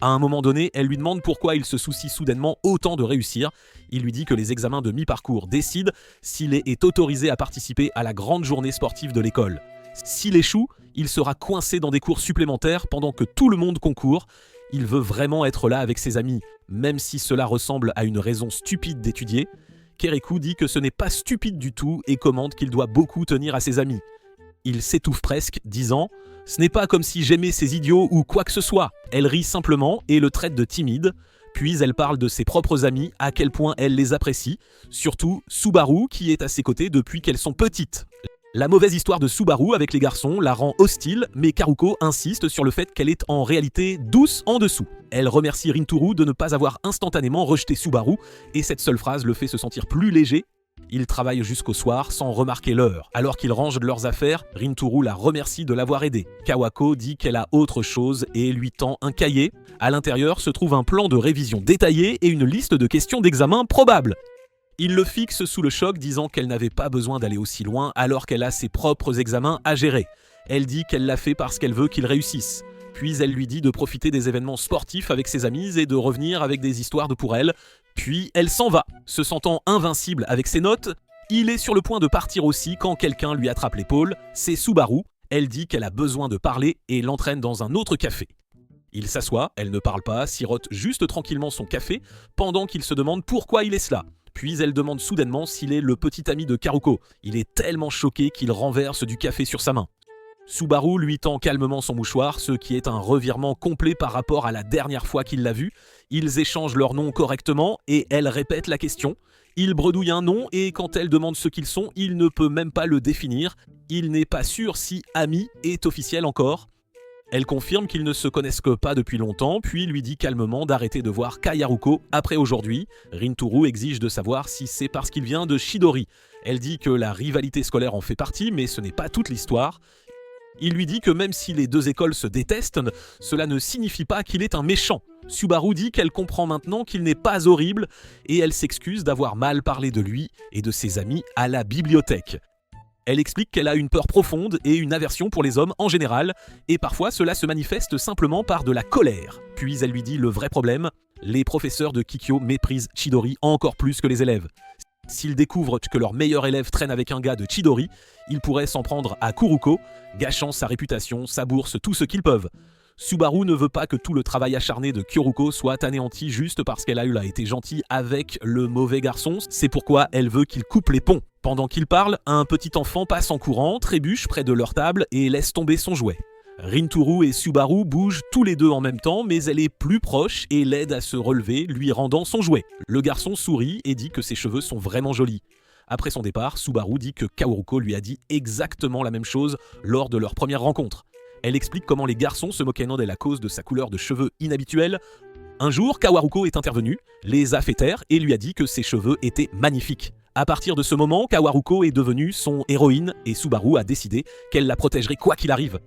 Speaker 1: À un moment donné, elle lui demande pourquoi il se soucie soudainement autant de réussir. Il lui dit que les examens de mi-parcours décident s'il est autorisé à participer à la grande journée sportive de l'école. S'il échoue, il sera coincé dans des cours supplémentaires pendant que tout le monde concourt. Il veut vraiment être là avec ses amis, même si cela ressemble à une raison stupide d'étudier. Kereku dit que ce n'est pas stupide du tout et commente qu'il doit beaucoup tenir à ses amis. Il s'étouffe presque, disant « Ce n'est pas comme si j'aimais ces idiots ou quoi que ce soit ». Elle rit simplement et le traite de timide. Puis elle parle de ses propres amis, à quel point elle les apprécie, surtout Subaru qui est à ses côtés depuis qu'elles sont petites. La mauvaise histoire de Subaru avec les garçons la rend hostile, mais Karuko insiste sur le fait qu'elle est en réalité douce en dessous. Elle remercie Rintaro de ne pas avoir instantanément rejeté Subaru, et cette seule phrase le fait se sentir plus léger. Ils travaillent jusqu'au soir sans remarquer l'heure. Alors qu'ils rangent leurs affaires, Rintaro la remercie de l'avoir aidé. Kawako dit qu'elle a autre chose et lui tend un cahier. À l'intérieur se trouve un plan de révision détaillé et une liste de questions d'examen probables. Il le fixe sous le choc, disant qu'elle n'avait pas besoin d'aller aussi loin alors qu'elle a ses propres examens à gérer. Elle dit qu'elle l'a fait parce qu'elle veut qu'il réussisse. Puis elle lui dit de profiter des événements sportifs avec ses amis et de revenir avec des histoires de pour elle. Puis elle s'en va. Se sentant invincible avec ses notes, Il est sur le point de partir aussi quand quelqu'un lui attrape l'épaule, c'est Subaru. Elle dit qu'elle a besoin de parler et l'entraîne dans un autre café. Il s'assoit, elle ne parle pas, sirote juste tranquillement son café, pendant qu'il se demande pourquoi il est là. Puis elle demande soudainement s'il est le petit ami de Karuko. Il est tellement choqué qu'il renverse du café sur sa main. Subaru lui tend calmement son mouchoir, ce qui est un revirement complet par rapport à la dernière fois qu'il l'a vu. Ils échangent leurs noms correctement et elle répète la question. Il bredouille un nom et quand elle demande ce qu'ils sont, il ne peut même pas le définir. Il n'est pas sûr si ami est officiel encore. Elle confirme qu'ils ne se connaissent que pas depuis longtemps, puis lui dit calmement d'arrêter de voir Kayaruko après aujourd'hui. Rinturu exige de savoir si c'est parce qu'il vient de Chidori. Elle dit que la rivalité scolaire en fait partie, mais ce n'est pas toute l'histoire. Il lui dit que même si les deux écoles se détestent, cela ne signifie pas qu'il est un méchant. Subaru dit qu'elle comprend maintenant qu'il n'est pas horrible et elle s'excuse d'avoir mal parlé de lui et de ses amis à la bibliothèque. Elle explique qu'elle a une peur profonde et une aversion pour les hommes en général, et parfois cela se manifeste simplement par de la colère. Puis elle lui dit le vrai problème, les professeurs de Kikyo méprisent Chidori encore plus que les élèves. S'ils découvrent que leur meilleur élève traîne avec un gars de Chidori, ils pourraient s'en prendre à Kuruko, gâchant sa réputation, sa bourse, tout ce qu'ils peuvent. Subaru ne veut pas que tout le travail acharné de Kyoruko soit anéanti juste parce qu'elle a été gentille avec le mauvais garçon, c'est pourquoi elle veut qu'il coupe les ponts. Pendant qu'il parle, un petit enfant passe en courant, trébuche près de leur table et laisse tomber son jouet. Rinturu et Subaru bougent tous les deux en même temps, mais elle est plus proche et l'aide à se relever, lui rendant son jouet. Le garçon sourit et dit que ses cheveux sont vraiment jolis. Après son départ, Subaru dit que Kaoruko lui a dit exactement la même chose lors de leur première rencontre. Elle explique comment les garçons se moquaient d'elle à cause de sa couleur de cheveux inhabituelle. Un jour, Kawaruko est intervenu, les a fait taire et lui a dit que ses cheveux étaient magnifiques. À partir de ce moment, Kawaruko est devenue son héroïne et Subaru a décidé qu'elle la protégerait quoi qu'il arrive.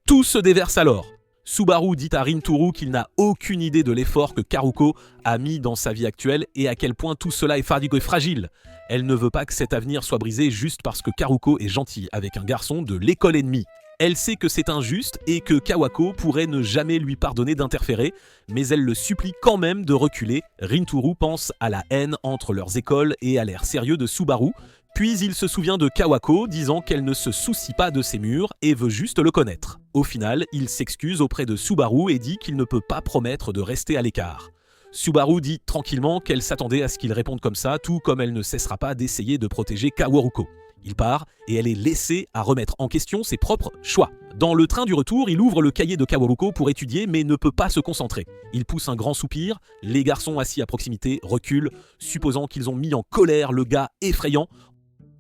Speaker 1: Tout se déverse alors. Subaru dit à Rinturu qu'il n'a aucune idée de l'effort que Karuko a mis dans sa vie actuelle et à quel point tout cela est fadigue et fragile. Elle ne veut pas que cet avenir soit brisé juste parce que Karuko est gentil avec un garçon de l'école ennemie. Elle sait que c'est injuste et que Kawako pourrait ne jamais lui pardonner d'interférer, mais elle le supplie quand même de reculer. Rinturu pense à la haine entre leurs écoles et à l'air sérieux de Subaru, puis il se souvient de Kawako disant qu'elle ne se soucie pas de ses murs et veut juste le connaître. Au final, il s'excuse auprès de Subaru et dit qu'il ne peut pas promettre de rester à l'écart. Subaru dit tranquillement qu'elle s'attendait à ce qu'il réponde comme ça, tout comme elle ne cessera pas d'essayer de protéger Kaworuko. Il part et elle est laissée à remettre en question ses propres choix. Dans le train du retour, il ouvre le cahier de Kaworuko pour étudier mais ne peut pas se concentrer. Il pousse un grand soupir, les garçons assis à proximité reculent, supposant qu'ils ont mis en colère le gars effrayant.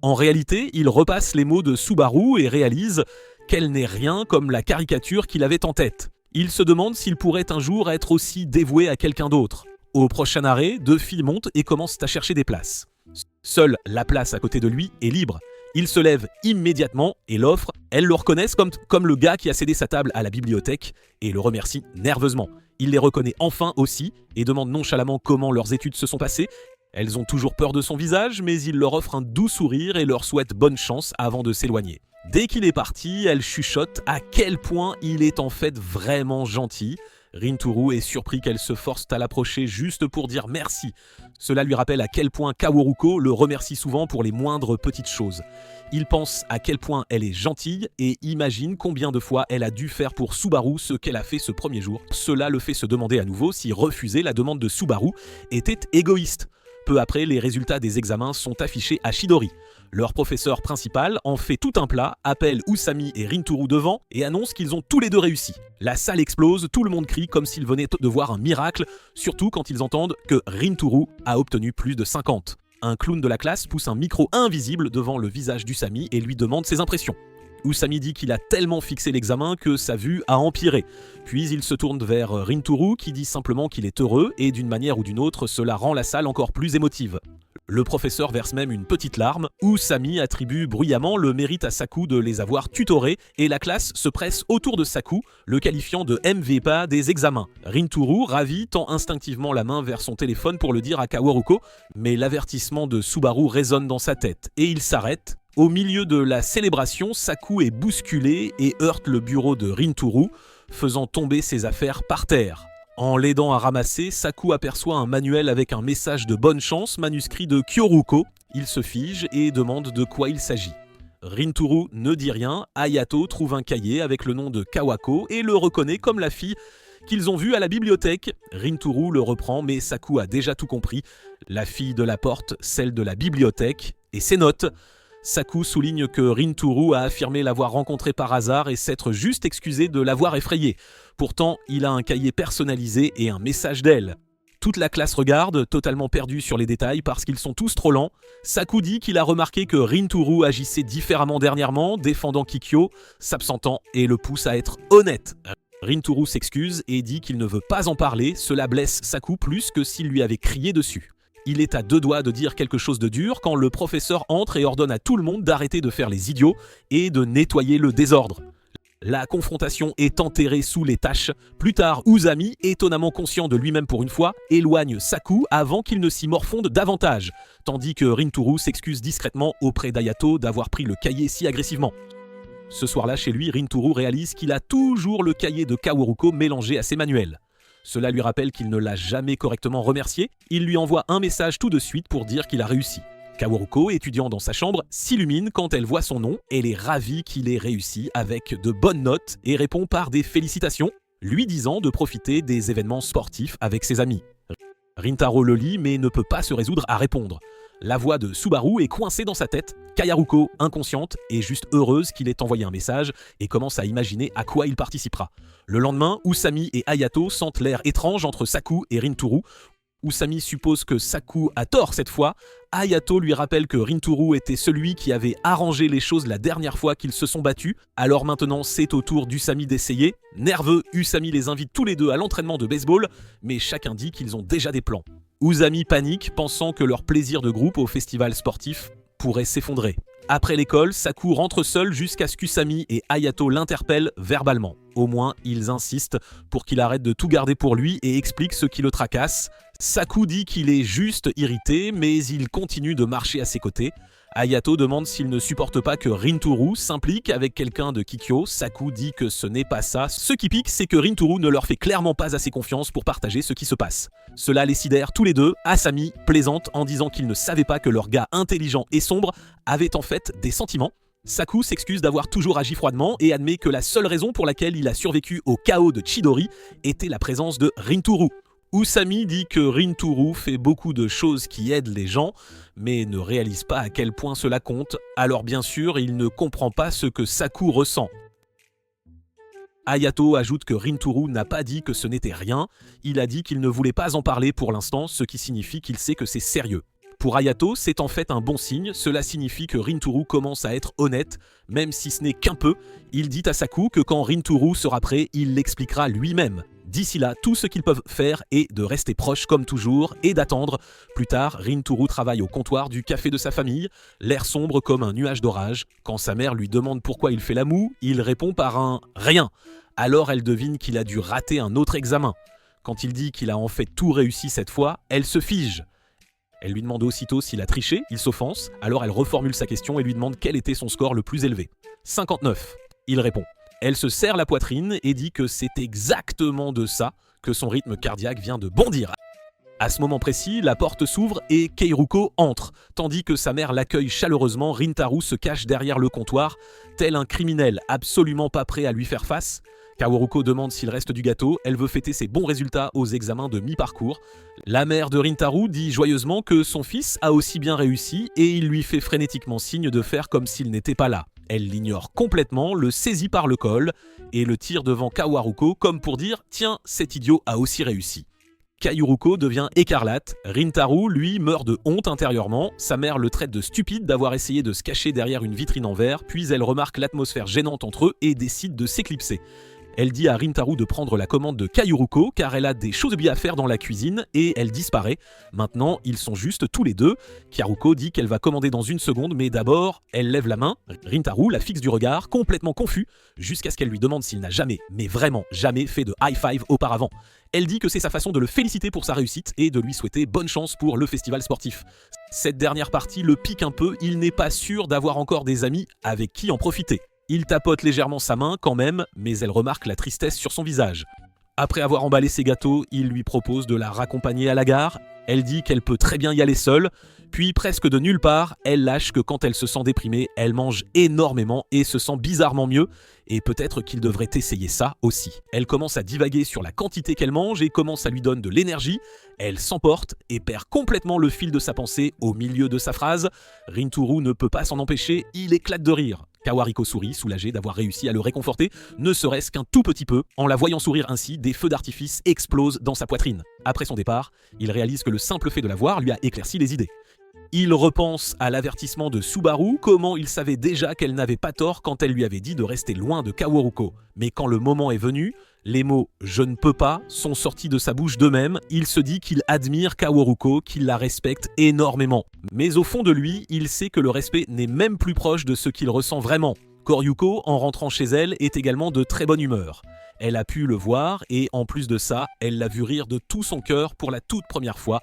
Speaker 1: En réalité, il repasse les mots de Subaru et réalise qu'elle n'est rien comme la caricature qu'il avait en tête. Il se demande s'il pourrait un jour être aussi dévoué à quelqu'un d'autre. Au prochain arrêt, deux filles montent et commencent à chercher des places. Seule la place à côté de lui est libre. Il se lève immédiatement et l'offre. Elles le reconnaissent comme le gars qui a cédé sa table à la bibliothèque et le remercie nerveusement. Il les reconnaît enfin aussi et demande nonchalamment comment leurs études se sont passées. Elles ont toujours peur de son visage, mais il leur offre un doux sourire et leur souhaite bonne chance avant de s'éloigner. Dès qu'il est parti, elle chuchote à quel point il est en fait vraiment gentil. Rinturu est surpris qu'elle se force à l'approcher juste pour dire merci. Cela lui rappelle à quel point Kaworuko le remercie souvent pour les moindres petites choses. Il pense à quel point elle est gentille et imagine combien de fois elle a dû faire pour Subaru ce qu'elle a fait ce premier jour. Cela le fait se demander à nouveau si refuser la demande de Subaru était égoïste. Peu après, les résultats des examens sont affichés à Chidori. Leur professeur principal en fait tout un plat, appelle Usami et Rinturu devant et annonce qu'ils ont tous les deux réussi. La salle explose, tout le monde crie comme s'ils venaient de voir un miracle, surtout quand ils entendent que Rinturu a obtenu plus de 50. Un clown de la classe pousse un micro invisible devant le visage d'Usami et lui demande ses impressions. Usami dit qu'il a tellement fixé l'examen que sa vue a empiré. Puis il se tourne vers Rinturu qui dit simplement qu'il est heureux et d'une manière ou d'une autre, cela rend la salle encore plus émotive. Le professeur verse même une petite larme. Usami attribue bruyamment le mérite à Saku de les avoir tutorés et la classe se presse autour de Saku, le qualifiant de MVP des examens. Rinturu, ravi, tend instinctivement la main vers son téléphone pour le dire à Kaworuko, mais l'avertissement de Subaru résonne dans sa tête et il s'arrête. Au milieu de la célébration, Saku est bousculé et heurte le bureau de Rinturu, faisant tomber ses affaires par terre. En l'aidant à ramasser, Saku aperçoit un manuel avec un message de bonne chance manuscrit de Kyoruko. Il se fige et demande de quoi il s'agit. Rintaro ne dit rien, Hayato trouve un cahier avec le nom de Kawako et le reconnaît comme la fille qu'ils ont vue à la bibliothèque. Rintaro le reprend mais Saku a déjà tout compris. La fille de la porte, celle de la bibliothèque, et ses notes. Saku souligne que Rintaro a affirmé l'avoir rencontré par hasard et s'être juste excusé de l'avoir effrayé. Pourtant, il a un cahier personnalisé et un message d'elle. Toute la classe regarde, totalement perdue sur les détails parce qu'ils sont tous trop lents. Saku dit qu'il a remarqué que Rintaro agissait différemment dernièrement, défendant Kikyo, s'absentant et le pousse à être honnête. Rintaro s'excuse et dit qu'il ne veut pas en parler, cela blesse Saku plus que s'il lui avait crié dessus. Il est à deux doigts de dire quelque chose de dur quand le professeur entre et ordonne à tout le monde d'arrêter de faire les idiots et de nettoyer le désordre. La confrontation est enterrée sous les tâches. Plus tard, Uzami, étonnamment conscient de lui-même pour une fois, éloigne Saku avant qu'il ne s'y morfonde davantage, tandis que Rintaro s'excuse discrètement auprès d'Hayato d'avoir pris le cahier si agressivement. Ce soir-là, chez lui, Rintaro réalise qu'il a toujours le cahier de Kaworuko mélangé à ses manuels. Cela lui rappelle qu'il ne l'a jamais correctement remercié. Il lui envoie un message tout de suite pour dire qu'il a réussi. Kaworuko, étudiant dans sa chambre, s'illumine quand elle voit son nom. Elle est ravie qu'il ait réussi avec de bonnes notes et répond par des félicitations, lui disant de profiter des événements sportifs avec ses amis. Rintaro le lit mais ne peut pas se résoudre à répondre. La voix de Subaru est coincée dans sa tête. Kayaruko, inconsciente, est juste heureuse qu'il ait envoyé un message et commence à imaginer à quoi il participera. Le lendemain, Usami et Hayato sentent l'air étrange entre Saku et Rintaro. Usami suppose que Saku a tort cette fois. Hayato lui rappelle que Rintaro était celui qui avait arrangé les choses la dernière fois qu'ils se sont battus. Alors maintenant, c'est au tour d'Usami d'essayer. Nerveux, Usami les invite tous les deux à l'entraînement de baseball, mais chacun dit qu'ils ont déjà des plans. Usami panique, pensant que leur plaisir de groupe au festival sportif pourrait s'effondrer. Après l'école, Saku rentre seul jusqu'à ce qu'Usami et Hayato l'interpellent verbalement. Au moins, ils insistent pour qu'il arrête de tout garder pour lui et explique ce qui le tracasse. Saku dit qu'il est juste irrité, mais il continue de marcher à ses côtés. Hayato demande s'il ne supporte pas que Rintaro s'implique avec quelqu'un de Kikyo. Saku dit que ce n'est pas ça. Ce qui pique, c'est que Rintaro ne leur fait clairement pas assez confiance pour partager ce qui se passe. Cela les sidère tous les deux. Asami plaisante en disant qu'il ne savait pas que leur gars intelligent et sombre avait en fait des sentiments. Saku s'excuse d'avoir toujours agi froidement et admet que la seule raison pour laquelle il a survécu au chaos de Chidori était la présence de Rintaro. Usami dit que Rintaro fait beaucoup de choses qui aident les gens, mais ne réalise pas à quel point cela compte, alors bien sûr, il ne comprend pas ce que Saku ressent. Hayato ajoute que Rintaro n'a pas dit que ce n'était rien, il a dit qu'il ne voulait pas en parler pour l'instant, ce qui signifie qu'il sait que c'est sérieux. Pour Hayato, c'est en fait un bon signe, cela signifie que Rintaro commence à être honnête, même si ce n'est qu'un peu. Il dit à Saku que quand Rintaro sera prêt, il l'expliquera lui-même. D'ici là, tout ce qu'ils peuvent faire est de rester proches comme toujours et d'attendre. Plus tard, Rintaro travaille au comptoir du café de sa famille, l'air sombre comme un nuage d'orage. Quand sa mère lui demande pourquoi il fait la moue, il répond par un « rien ». Alors elle devine qu'il a dû rater un autre examen. Quand il dit qu'il a en fait tout réussi cette fois, elle se fige. Elle lui demande aussitôt s'il a triché, il s'offense, alors elle reformule sa question et lui demande quel était son score le plus élevé. 59. Il répond. Elle se serre la poitrine et dit que c'est exactement de ça que son rythme cardiaque vient de bondir. À ce moment précis, la porte s'ouvre et Keiruko entre. Tandis que sa mère l'accueille chaleureusement, Rintaro se cache derrière le comptoir, tel un criminel absolument pas prêt à lui faire face. Kaworuko demande s'il reste du gâteau, elle veut fêter ses bons résultats aux examens de mi-parcours. La mère de Rintaro dit joyeusement que son fils a aussi bien réussi et il lui fait frénétiquement signe de faire comme s'il n'était pas là. Elle l'ignore complètement, le saisit par le col et le tire devant Kawaruko comme pour dire « Tiens, cet idiot a aussi réussi ». Kairuko devient écarlate, Rintaro, lui, meurt de honte intérieurement, sa mère le traite de stupide d'avoir essayé de se cacher derrière une vitrine en verre, puis elle remarque l'atmosphère gênante entre eux et décide de s'éclipser. Elle dit à Rintaro de prendre la commande de Kairuko car elle a des choses bien à faire dans la cuisine et elle disparaît. Maintenant, ils sont juste tous les deux. Kairuko dit qu'elle va commander dans une seconde, mais d'abord, elle lève la main. Rintaro la fixe du regard, complètement confus, jusqu'à ce qu'elle lui demande s'il n'a jamais, mais vraiment jamais fait de high five auparavant. Elle dit que c'est sa façon de le féliciter pour sa réussite et de lui souhaiter bonne chance pour le festival sportif. Cette dernière partie le pique un peu, il n'est pas sûr d'avoir encore des amis avec qui en profiter. Il tapote légèrement sa main quand même, mais elle remarque la tristesse sur son visage. Après avoir emballé ses gâteaux, il lui propose de la raccompagner à la gare. Elle dit qu'elle peut très bien y aller seule, puis presque de nulle part, elle lâche que quand elle se sent déprimée, elle mange énormément et se sent bizarrement mieux, et peut-être qu'il devrait essayer ça aussi. Elle commence à divaguer sur la quantité qu'elle mange et comment ça lui donne de l'énergie, elle s'emporte et perd complètement le fil de sa pensée au milieu de sa phrase. Rintaro ne peut pas s'en empêcher, il éclate de rire. Kawariko sourit, soulagée d'avoir réussi à le réconforter, ne serait-ce qu'un tout petit peu. En la voyant sourire ainsi, des feux d'artifice explosent dans sa poitrine. Après son départ, il réalise que le simple fait de la voir lui a éclairci les idées. Il repense à l'avertissement de Subaru, comment il savait déjà qu'elle n'avait pas tort quand elle lui avait dit de rester loin de Kaworuko. Mais quand le moment est venu, les mots « je ne peux pas » sont sortis de sa bouche d'eux-mêmes, il se dit qu'il admire Kaworuko, qu'il la respecte énormément. Mais au fond de lui, il sait que le respect n'est même plus proche de ce qu'il ressent vraiment. Koryuko, en rentrant chez elle, est également de très bonne humeur. Elle a pu le voir et en plus de ça, elle l'a vu rire de tout son cœur pour la toute première fois.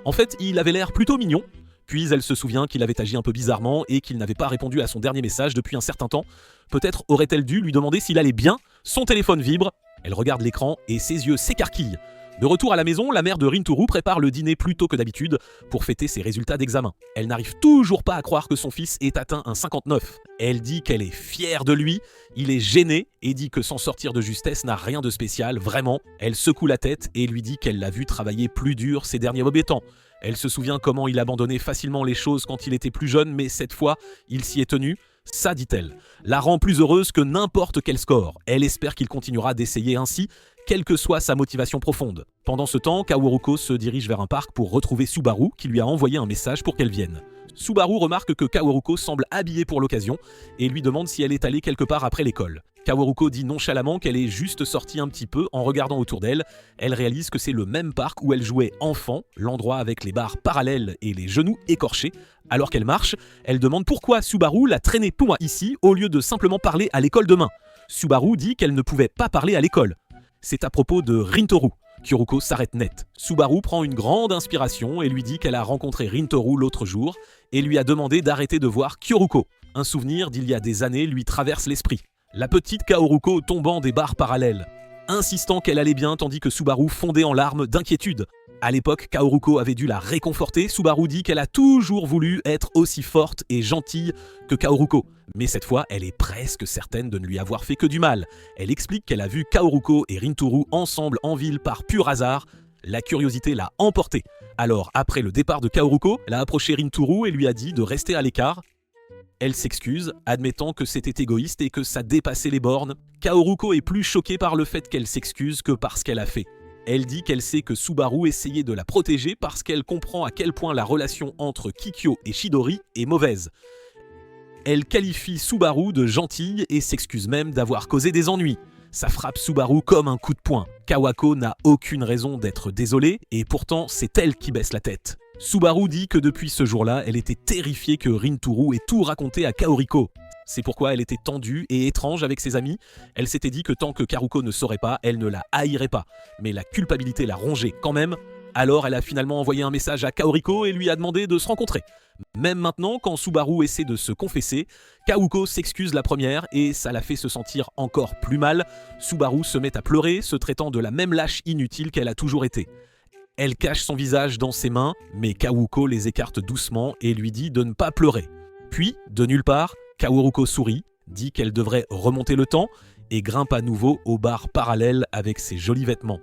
Speaker 1: En fait, il avait l'air plutôt mignon, puis elle se souvient qu'il avait agi un peu bizarrement et qu'il n'avait pas répondu à son dernier message depuis un certain temps. Peut-être aurait-elle dû lui demander s'il allait bien. Son téléphone vibre, elle regarde l'écran et ses yeux s'écarquillent. De retour à la maison, la mère de Rintaro prépare le dîner plus tôt que d'habitude pour fêter ses résultats d'examen. Elle n'arrive toujours pas à croire que son fils ait atteint un 59. Elle dit qu'elle est fière de lui, il est gêné et dit que s'en sortir de justesse n'a rien de spécial, vraiment. Elle secoue la tête et lui dit qu'elle l'a vu travailler plus dur ces derniers mauvais temps. Elle se souvient comment il abandonnait facilement les choses quand il était plus jeune, mais cette fois, il s'y est tenu. Ça, dit-elle, la rend plus heureuse que n'importe quel score. Elle espère qu'il continuera d'essayer ainsi, quelle que soit sa motivation profonde. Pendant ce temps, Kaworuko se dirige vers un parc pour retrouver Subaru, qui lui a envoyé un message pour qu'elle vienne. Subaru remarque que Kaworuko semble habillée pour l'occasion et lui demande si elle est allée quelque part après l'école. Kaworuko dit nonchalamment qu'elle est juste sortie un petit peu en regardant autour d'elle. Elle réalise que c'est le même parc où elle jouait enfant, l'endroit avec les barres parallèles et les genoux écorchés. Alors qu'elle marche, elle demande pourquoi Subaru l'a traînée pour ici au lieu de simplement parler à l'école demain. Subaru dit qu'elle ne pouvait pas parler à l'école. C'est à propos de Rintaro. Kyoruko s'arrête net. Subaru prend une grande inspiration et lui dit qu'elle a rencontré Rintaro l'autre jour et lui a demandé d'arrêter de voir Kyoruko. Un souvenir d'il y a des années lui traverse l'esprit. La petite Kaoruko tombant des barres parallèles, insistant qu'elle allait bien tandis que Subaru fondait en larmes d'inquiétude. À l'époque, Kaoruko avait dû la réconforter. Subaru dit qu'elle a toujours voulu être aussi forte et gentille que Kaoruko. Mais cette fois, elle est presque certaine de ne lui avoir fait que du mal. Elle explique qu'elle a vu Kaoruko et Rintaro ensemble en ville par pur hasard. La curiosité l'a emportée. Alors, après le départ de Kaoruko, elle a approché Rintaro et lui a dit de rester à l'écart. Elle s'excuse, admettant que c'était égoïste et que ça dépassait les bornes. Kaoruko est plus choquée par le fait qu'elle s'excuse que par ce qu'elle a fait. Elle dit qu'elle sait que Subaru essayait de la protéger parce qu'elle comprend à quel point la relation entre Kikyo et Chidori est mauvaise. Elle qualifie Subaru de gentille et s'excuse même d'avoir causé des ennuis. Ça frappe Subaru comme un coup de poing. Kawako n'a aucune raison d'être désolée et pourtant c'est elle qui baisse la tête. Subaru dit que depuis ce jour-là, elle était terrifiée que Rintaro ait tout raconté à Kaoriko. C'est pourquoi elle était tendue et étrange avec ses amis. Elle s'était dit que tant que Karuko ne saurait pas, elle ne la haïrait pas. Mais la culpabilité la rongeait quand même. Alors elle a finalement envoyé un message à Kaoriko et lui a demandé de se rencontrer. Même maintenant, quand Subaru essaie de se confesser, Kaoruko s'excuse la première et ça la fait se sentir encore plus mal. Subaru se met à pleurer, se traitant de la même lâche inutile qu'elle a toujours été. Elle cache son visage dans ses mains, mais Kaoruko les écarte doucement et lui dit de ne pas pleurer. Puis, de nulle part, Kaoruko sourit, dit qu'elle devrait remonter le temps et grimpe à nouveau aux barres parallèles avec ses jolis vêtements.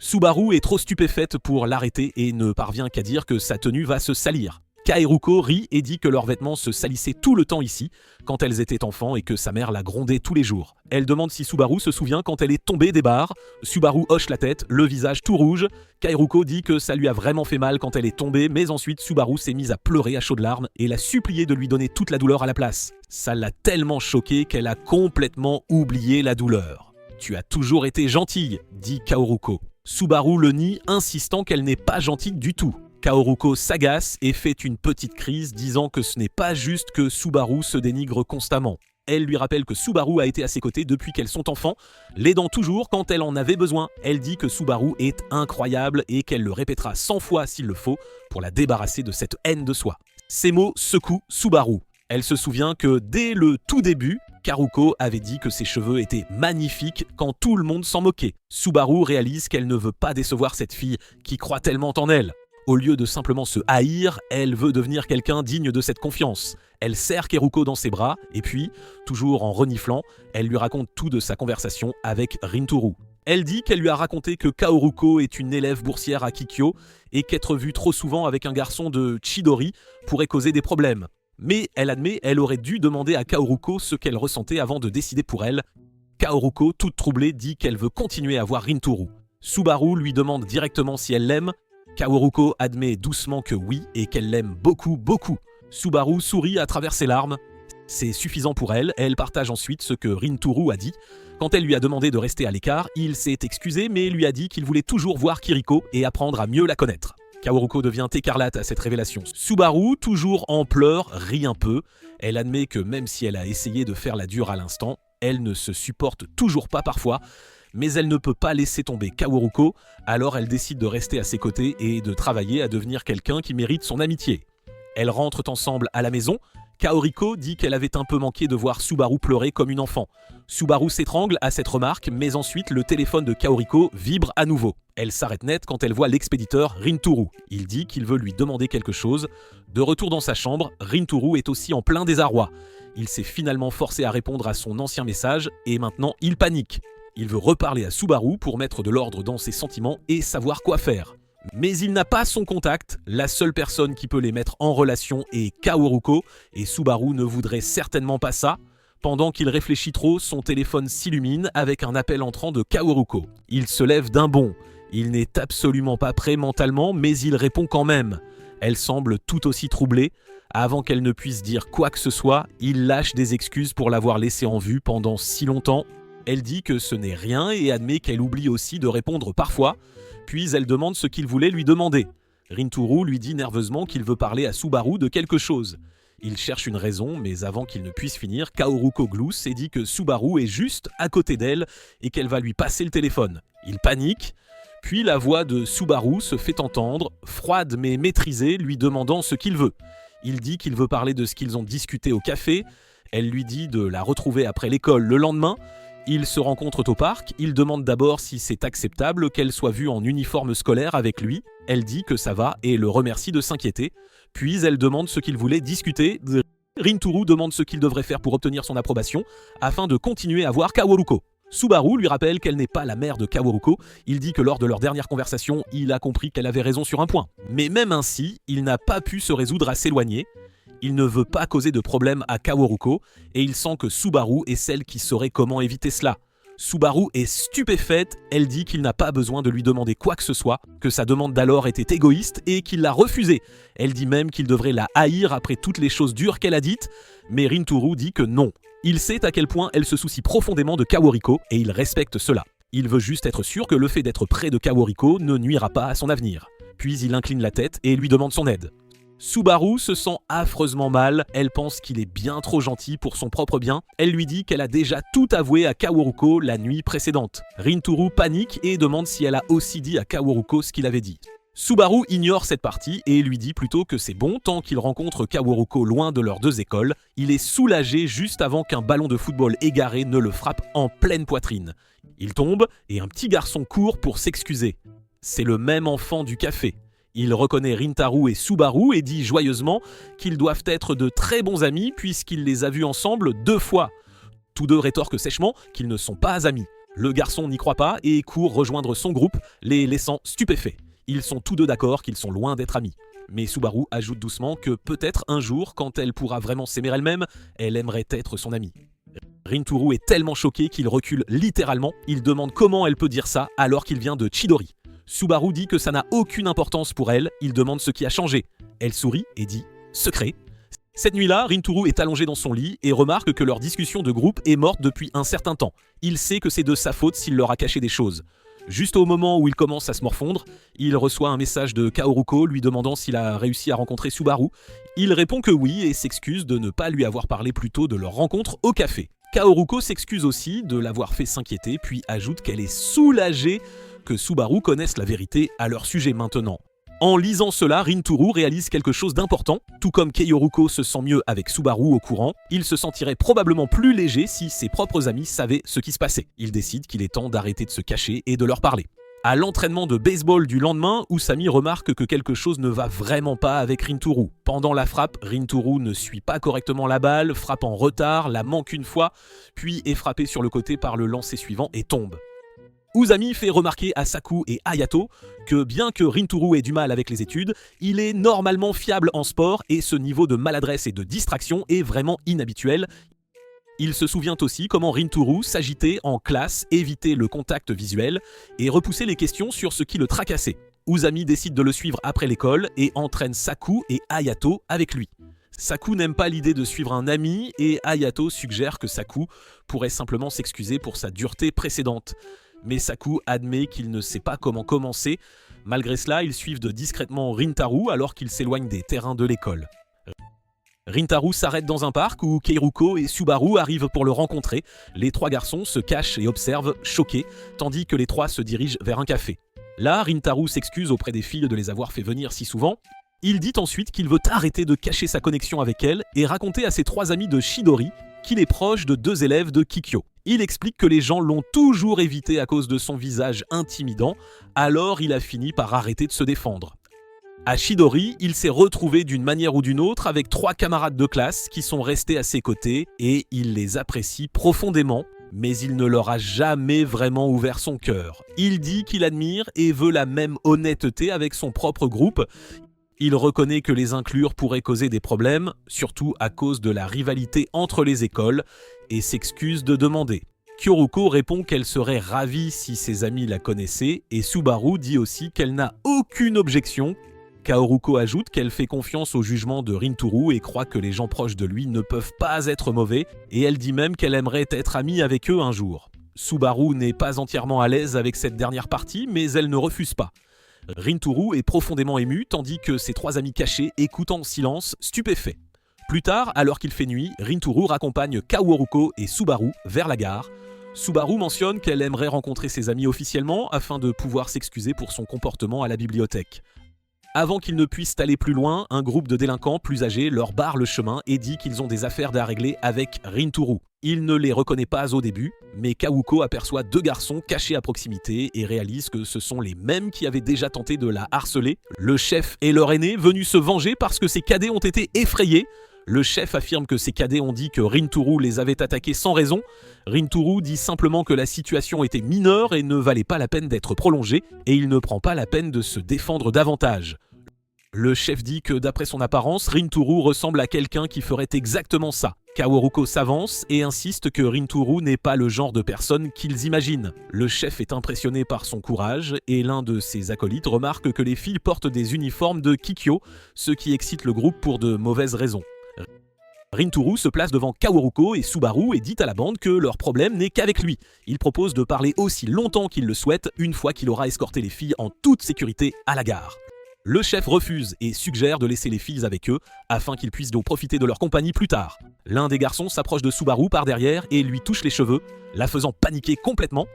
Speaker 1: Subaru est trop stupéfaite pour l'arrêter et ne parvient qu'à dire que sa tenue va se salir. Kaeruko rit et dit que leurs vêtements se salissaient tout le temps ici, quand elles étaient enfants et que sa mère la grondait tous les jours. Elle demande si Subaru se souvient quand elle est tombée des barres. Subaru hoche la tête, le visage tout rouge. Kaeruko dit que ça lui a vraiment fait mal quand elle est tombée, mais ensuite Subaru s'est mise à pleurer à chaudes larmes et l'a supplié de lui donner toute la douleur à la place. Ça l'a tellement choquée qu'elle a complètement oublié la douleur. « Tu as toujours été gentille », dit Kaoruko. Subaru le nie, insistant qu'elle n'est pas gentille du tout. Kaoruko s'agace et fait une petite crise, disant que ce n'est pas juste que Subaru se dénigre constamment. Elle lui rappelle que Subaru a été à ses côtés depuis qu'elles sont enfants, l'aidant toujours quand elle en avait besoin. Elle dit que Subaru est incroyable et qu'elle le répétera 100 fois s'il le faut pour la débarrasser de cette haine de soi. Ces mots secouent Subaru. Elle se souvient que dès le tout début, Karuko avait dit que ses cheveux étaient magnifiques quand tout le monde s'en moquait. Subaru réalise qu'elle ne veut pas décevoir cette fille qui croit tellement en elle. Au lieu de simplement se haïr, elle veut devenir quelqu'un digne de cette confiance. Elle serre Keruko dans ses bras et puis, toujours en reniflant, elle lui raconte tout de sa conversation avec Rintaro. Elle dit qu'elle lui a raconté que Kaoruko est une élève boursière à Kikyo et qu'être vue trop souvent avec un garçon de Chidori pourrait causer des problèmes. Mais elle admet elle aurait dû demander à Kaoruko ce qu'elle ressentait avant de décider pour elle. Kaoruko, toute troublée, dit qu'elle veut continuer à voir Rintaro. Subaru lui demande directement si elle l'aime. Kaoruko admet doucement que oui et qu'elle l'aime beaucoup, beaucoup. Subaru sourit à travers ses larmes. C'est suffisant pour elle, elle partage ensuite ce que Rintaro a dit. Quand elle lui a demandé de rester à l'écart, il s'est excusé mais lui a dit qu'il voulait toujours voir Kiriko et apprendre à mieux la connaître. Kaoruko devient écarlate à cette révélation. Subaru, toujours en pleurs, rit un peu. Elle admet que même si elle a essayé de faire la dure à l'instant, elle ne se supporte toujours pas parfois, mais elle ne peut pas laisser tomber Kaoruko, alors elle décide de rester à ses côtés et de travailler à devenir quelqu'un qui mérite son amitié. Elles rentrent ensemble à la maison. Kaoriko dit qu'elle avait un peu manqué de voir Subaru pleurer comme une enfant. Subaru s'étrangle à cette remarque, mais ensuite le téléphone de Kaoriko vibre à nouveau. Elle s'arrête net quand elle voit l'expéditeur Rintaro. Il dit qu'il veut lui demander quelque chose. De retour dans sa chambre, Rintaro est aussi en plein désarroi. Il s'est finalement forcé à répondre à son ancien message et maintenant il panique. Il veut reparler à Subaru pour mettre de l'ordre dans ses sentiments et savoir quoi faire. Mais il n'a pas son contact, la seule personne qui peut les mettre en relation est Kaoruko, et Subaru ne voudrait certainement pas ça. Pendant qu'il réfléchit trop, son téléphone s'illumine avec un appel entrant de Kaoruko. Il se lève d'un bond. Il n'est absolument pas prêt mentalement, mais il répond quand même. Elle semble tout aussi troublée. Avant qu'elle ne puisse dire quoi que ce soit, il lâche des excuses pour l'avoir laissée en vue pendant si longtemps. Elle dit que ce n'est rien et admet qu'elle oublie aussi de répondre parfois. Puis elle demande ce qu'il voulait lui demander. Rintaro lui dit nerveusement qu'il veut parler à Subaru de quelque chose. Il cherche une raison, mais avant qu'il ne puisse finir, Kaoruko glousse et dit que Subaru est juste à côté d'elle et qu'elle va lui passer le téléphone. Il panique, puis la voix de Subaru se fait entendre, froide mais maîtrisée, lui demandant ce qu'il veut. Il dit qu'il veut parler de ce qu'ils ont discuté au café. Elle lui dit de la retrouver après l'école le lendemain. Ils se rencontrent au parc, il demande d'abord si c'est acceptable qu'elle soit vue en uniforme scolaire avec lui. Elle dit que ça va et le remercie de s'inquiéter. Puis elle demande ce qu'ils voulaient discuter. Rintaro demande ce qu'il devrait faire pour obtenir son approbation afin de continuer à voir Kaoruko. Subaru lui rappelle qu'elle n'est pas la mère de Kaoruko. Il dit que lors de leur dernière conversation, il a compris qu'elle avait raison sur un point. Mais même ainsi, il n'a pas pu se résoudre à s'éloigner. Il ne veut pas causer de problème à Kaoruko et il sent que Subaru est celle qui saurait comment éviter cela. Subaru est stupéfaite, elle dit qu'il n'a pas besoin de lui demander quoi que ce soit, que sa demande d'alors était égoïste et qu'il l'a refusée. Elle dit même qu'il devrait la haïr après toutes les choses dures qu'elle a dites, mais Rintaro dit que non. Il sait à quel point elle se soucie profondément de Kaoruko et il respecte cela. Il veut juste être sûr que le fait d'être près de Kaoruko ne nuira pas à son avenir. Puis il incline la tête et lui demande son aide. Subaru se sent affreusement mal, elle pense qu'il est bien trop gentil pour son propre bien. Elle lui dit qu'elle a déjà tout avoué à Kaoruko la nuit précédente. Rintaro panique et demande si elle a aussi dit à Kaoruko ce qu'il avait dit. Subaru ignore cette partie et lui dit plutôt que c'est bon tant qu'il rencontre Kaoruko loin de leurs deux écoles. Il est soulagé juste avant qu'un ballon de football égaré ne le frappe en pleine poitrine. Il tombe et un petit garçon court pour s'excuser. C'est le même enfant du café. Il reconnaît Rintaro et Subaru et dit joyeusement qu'ils doivent être de très bons amis puisqu'il les a vus ensemble 2 fois. Tous deux rétorquent sèchement qu'ils ne sont pas amis. Le garçon n'y croit pas et court rejoindre son groupe, les laissant stupéfaits. Ils sont tous deux d'accord qu'ils sont loin d'être amis. Mais Subaru ajoute doucement que peut-être un jour, quand elle pourra vraiment s'aimer elle-même, elle aimerait être son amie. Rintaro est tellement choqué qu'il recule littéralement. Il demande comment elle peut dire ça alors qu'il vient de Chidori. Subaru dit que ça n'a aucune importance pour elle, il demande ce qui a changé. Elle sourit et dit « secret ». Cette nuit-là, Rintaro est allongé dans son lit et remarque que leur discussion de groupe est morte depuis un certain temps. Il sait que c'est de sa faute s'il leur a caché des choses. Juste au moment où il commence à se morfondre, il reçoit un message de Kaoruko lui demandant s'il a réussi à rencontrer Subaru. Il répond que oui et s'excuse de ne pas lui avoir parlé plus tôt de leur rencontre au café. Kaoruko s'excuse aussi de l'avoir fait s'inquiéter puis ajoute qu'elle est soulagée que Subaru connaisse la vérité à leur sujet maintenant. En lisant cela, Rintaro réalise quelque chose d'important. Tout comme Keiharuko se sent mieux avec Subaru au courant, il se sentirait probablement plus léger si ses propres amis savaient ce qui se passait. Il décide qu'il est temps d'arrêter de se cacher et de leur parler. À l'entraînement de baseball du lendemain, Usami remarque que quelque chose ne va vraiment pas avec Rintaro. Pendant la frappe, Rintaro ne suit pas correctement la balle, frappe en retard, la manque une fois, puis est frappé sur le côté par le lancer suivant et tombe. Usami fait remarquer à Saku et Hayato que bien que Rintaro ait du mal avec les études, il est normalement fiable en sport et ce niveau de maladresse et de distraction est vraiment inhabituel. Il se souvient aussi comment Rintaro s'agitait en classe, évitait le contact visuel et repoussait les questions sur ce qui le tracassait. Usami décide de le suivre après l'école et entraîne Saku et Hayato avec lui. Saku n'aime pas l'idée de suivre un ami et Hayato suggère que Saku pourrait simplement s'excuser pour sa dureté précédente. Mais Saku admet qu'il ne sait pas comment commencer. Malgré cela, ils suivent discrètement Rintaro alors qu'il s'éloigne des terrains de l'école. Rintaro s'arrête dans un parc où Keiharuko et Subaru arrivent pour le rencontrer. Les trois garçons se cachent et observent, choqués, tandis que les trois se dirigent vers un café. Là, Rintaro s'excuse auprès des filles de les avoir fait venir si souvent. Il dit ensuite qu'il veut arrêter de cacher sa connexion avec elles et raconter à ses trois amis de Chidori qu'il est proche de deux élèves de Kikyo. Il explique que les gens l'ont toujours évité à cause de son visage intimidant, alors il a fini par arrêter de se défendre. À Chidori, il s'est retrouvé d'une manière ou d'une autre avec trois camarades de classe qui sont restés à ses côtés et il les apprécie profondément, mais il ne leur a jamais vraiment ouvert son cœur. Il dit qu'il admire et veut la même honnêteté avec son propre groupe. Il reconnaît que les inclure pourrait causer des problèmes, surtout à cause de la rivalité entre les écoles, et s'excuse de demander. Kyoruko répond qu'elle serait ravie si ses amis la connaissaient, et Subaru dit aussi qu'elle n'a aucune objection. Kaoruko ajoute qu'elle fait confiance au jugement de Rintaro et croit que les gens proches de lui ne peuvent pas être mauvais, et elle dit même qu'elle aimerait être amie avec eux un jour. Subaru n'est pas entièrement à l'aise avec cette dernière partie, mais elle ne refuse pas. Rintaro est profondément ému, tandis que ses trois amis cachés écoutent en silence, stupéfaits. Plus tard, alors qu'il fait nuit, Rintaro raccompagne Kaworuko et Subaru vers la gare. Subaru mentionne qu'elle aimerait rencontrer ses amis officiellement afin de pouvoir s'excuser pour son comportement à la bibliothèque. Avant qu'ils ne puissent aller plus loin, un groupe de délinquants plus âgés leur barre le chemin et dit qu'ils ont des affaires à régler avec Rintaro. Il ne les reconnaît pas au début, mais Kawuko aperçoit deux garçons cachés à proximité et réalise que ce sont les mêmes qui avaient déjà tenté de la harceler. Le chef est leur aîné, venu se venger parce que ses cadets ont été effrayés. Le chef affirme que ses cadets ont dit que Rintaro les avait attaqués sans raison. Rintaro dit simplement que la situation était mineure et ne valait pas la peine d'être prolongée, et il ne prend pas la peine de se défendre davantage. Le chef dit que d'après son apparence, Rintaro ressemble à quelqu'un qui ferait exactement ça. Kaworuko s'avance et insiste que Rintaro n'est pas le genre de personne qu'ils imaginent. Le chef est impressionné par son courage et l'un de ses acolytes remarque que les filles portent des uniformes de Kikyo, ce qui excite le groupe pour de mauvaises raisons. Rintaro se place devant Kaworuko et Subaru et dit à la bande que leur problème n'est qu'avec lui. Il propose de parler aussi longtemps qu'il le souhaite une fois qu'il aura escorté les filles en toute sécurité à la gare. Le chef refuse et suggère de laisser les filles avec eux afin qu'ils puissent donc profiter de leur compagnie plus tard. L'un des garçons s'approche de Subaru par derrière et lui touche les cheveux, la faisant paniquer complètement.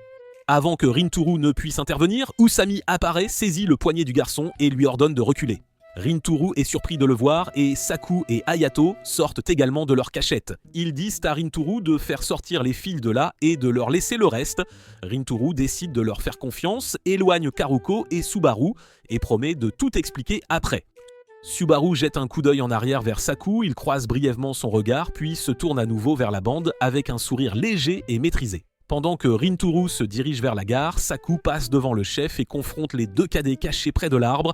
Speaker 1: Avant que Rintaro ne puisse intervenir, Usami apparaît, saisit le poignet du garçon et lui ordonne de reculer. Rintaro est surpris de le voir et Saku et Hayato sortent également de leur cachette. Ils disent à Rintaro de faire sortir les filles de là et de leur laisser le reste. Rintaro décide de leur faire confiance, éloigne Karuko et Subaru et promet de tout expliquer après. Subaru jette un coup d'œil en arrière vers Saku, il croise brièvement son regard puis se tourne à nouveau vers la bande avec un sourire léger et maîtrisé. Pendant que Rintaro se dirige vers la gare, Saku passe devant le chef et confronte les deux cadets cachés près de l'arbre.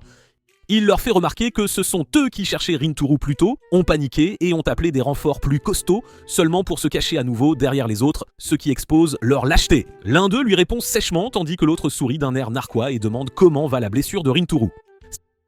Speaker 1: Il leur fait remarquer que ce sont eux qui cherchaient Rintaro plus tôt, ont paniqué et ont appelé des renforts plus costauds seulement pour se cacher à nouveau derrière les autres, ce qui expose leur lâcheté. L'un d'eux lui répond sèchement tandis que l'autre sourit d'un air narquois et demande comment va la blessure de Rintaro.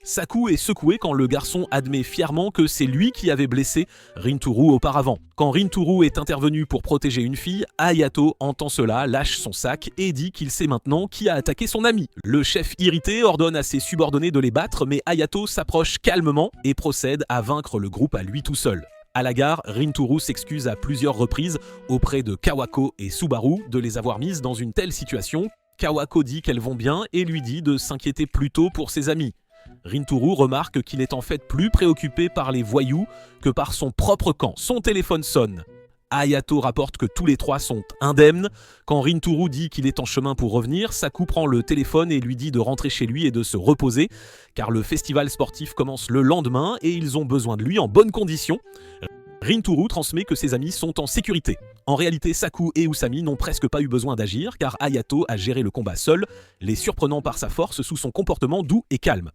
Speaker 1: Saku est secoué quand le garçon admet fièrement que c'est lui qui avait blessé Rintaro auparavant. Quand Rintaro est intervenu pour protéger une fille, Hayato entend cela, lâche son sac et dit qu'il sait maintenant qui a attaqué son ami. Le chef irrité ordonne à ses subordonnés de les battre, mais Hayato s'approche calmement et procède à vaincre le groupe à lui tout seul. À la gare, Rintaro s'excuse à plusieurs reprises auprès de Kawako et Subaru de les avoir mises dans une telle situation. Kawako dit qu'elles vont bien et lui dit de s'inquiéter plutôt pour ses amis. Rinturu remarque qu'il est en fait plus préoccupé par les voyous que par son propre camp. Son téléphone sonne. Hayato rapporte que tous les trois sont indemnes. Quand Rinturu dit qu'il est en chemin pour revenir, Saku prend le téléphone et lui dit de rentrer chez lui et de se reposer, car le festival sportif commence le lendemain et ils ont besoin de lui en bonnes conditions. Rinturu transmet que ses amis sont en sécurité. En réalité, Saku et Usami n'ont presque pas eu besoin d'agir, car Hayato a géré le combat seul, les surprenant par sa force sous son comportement doux et calme.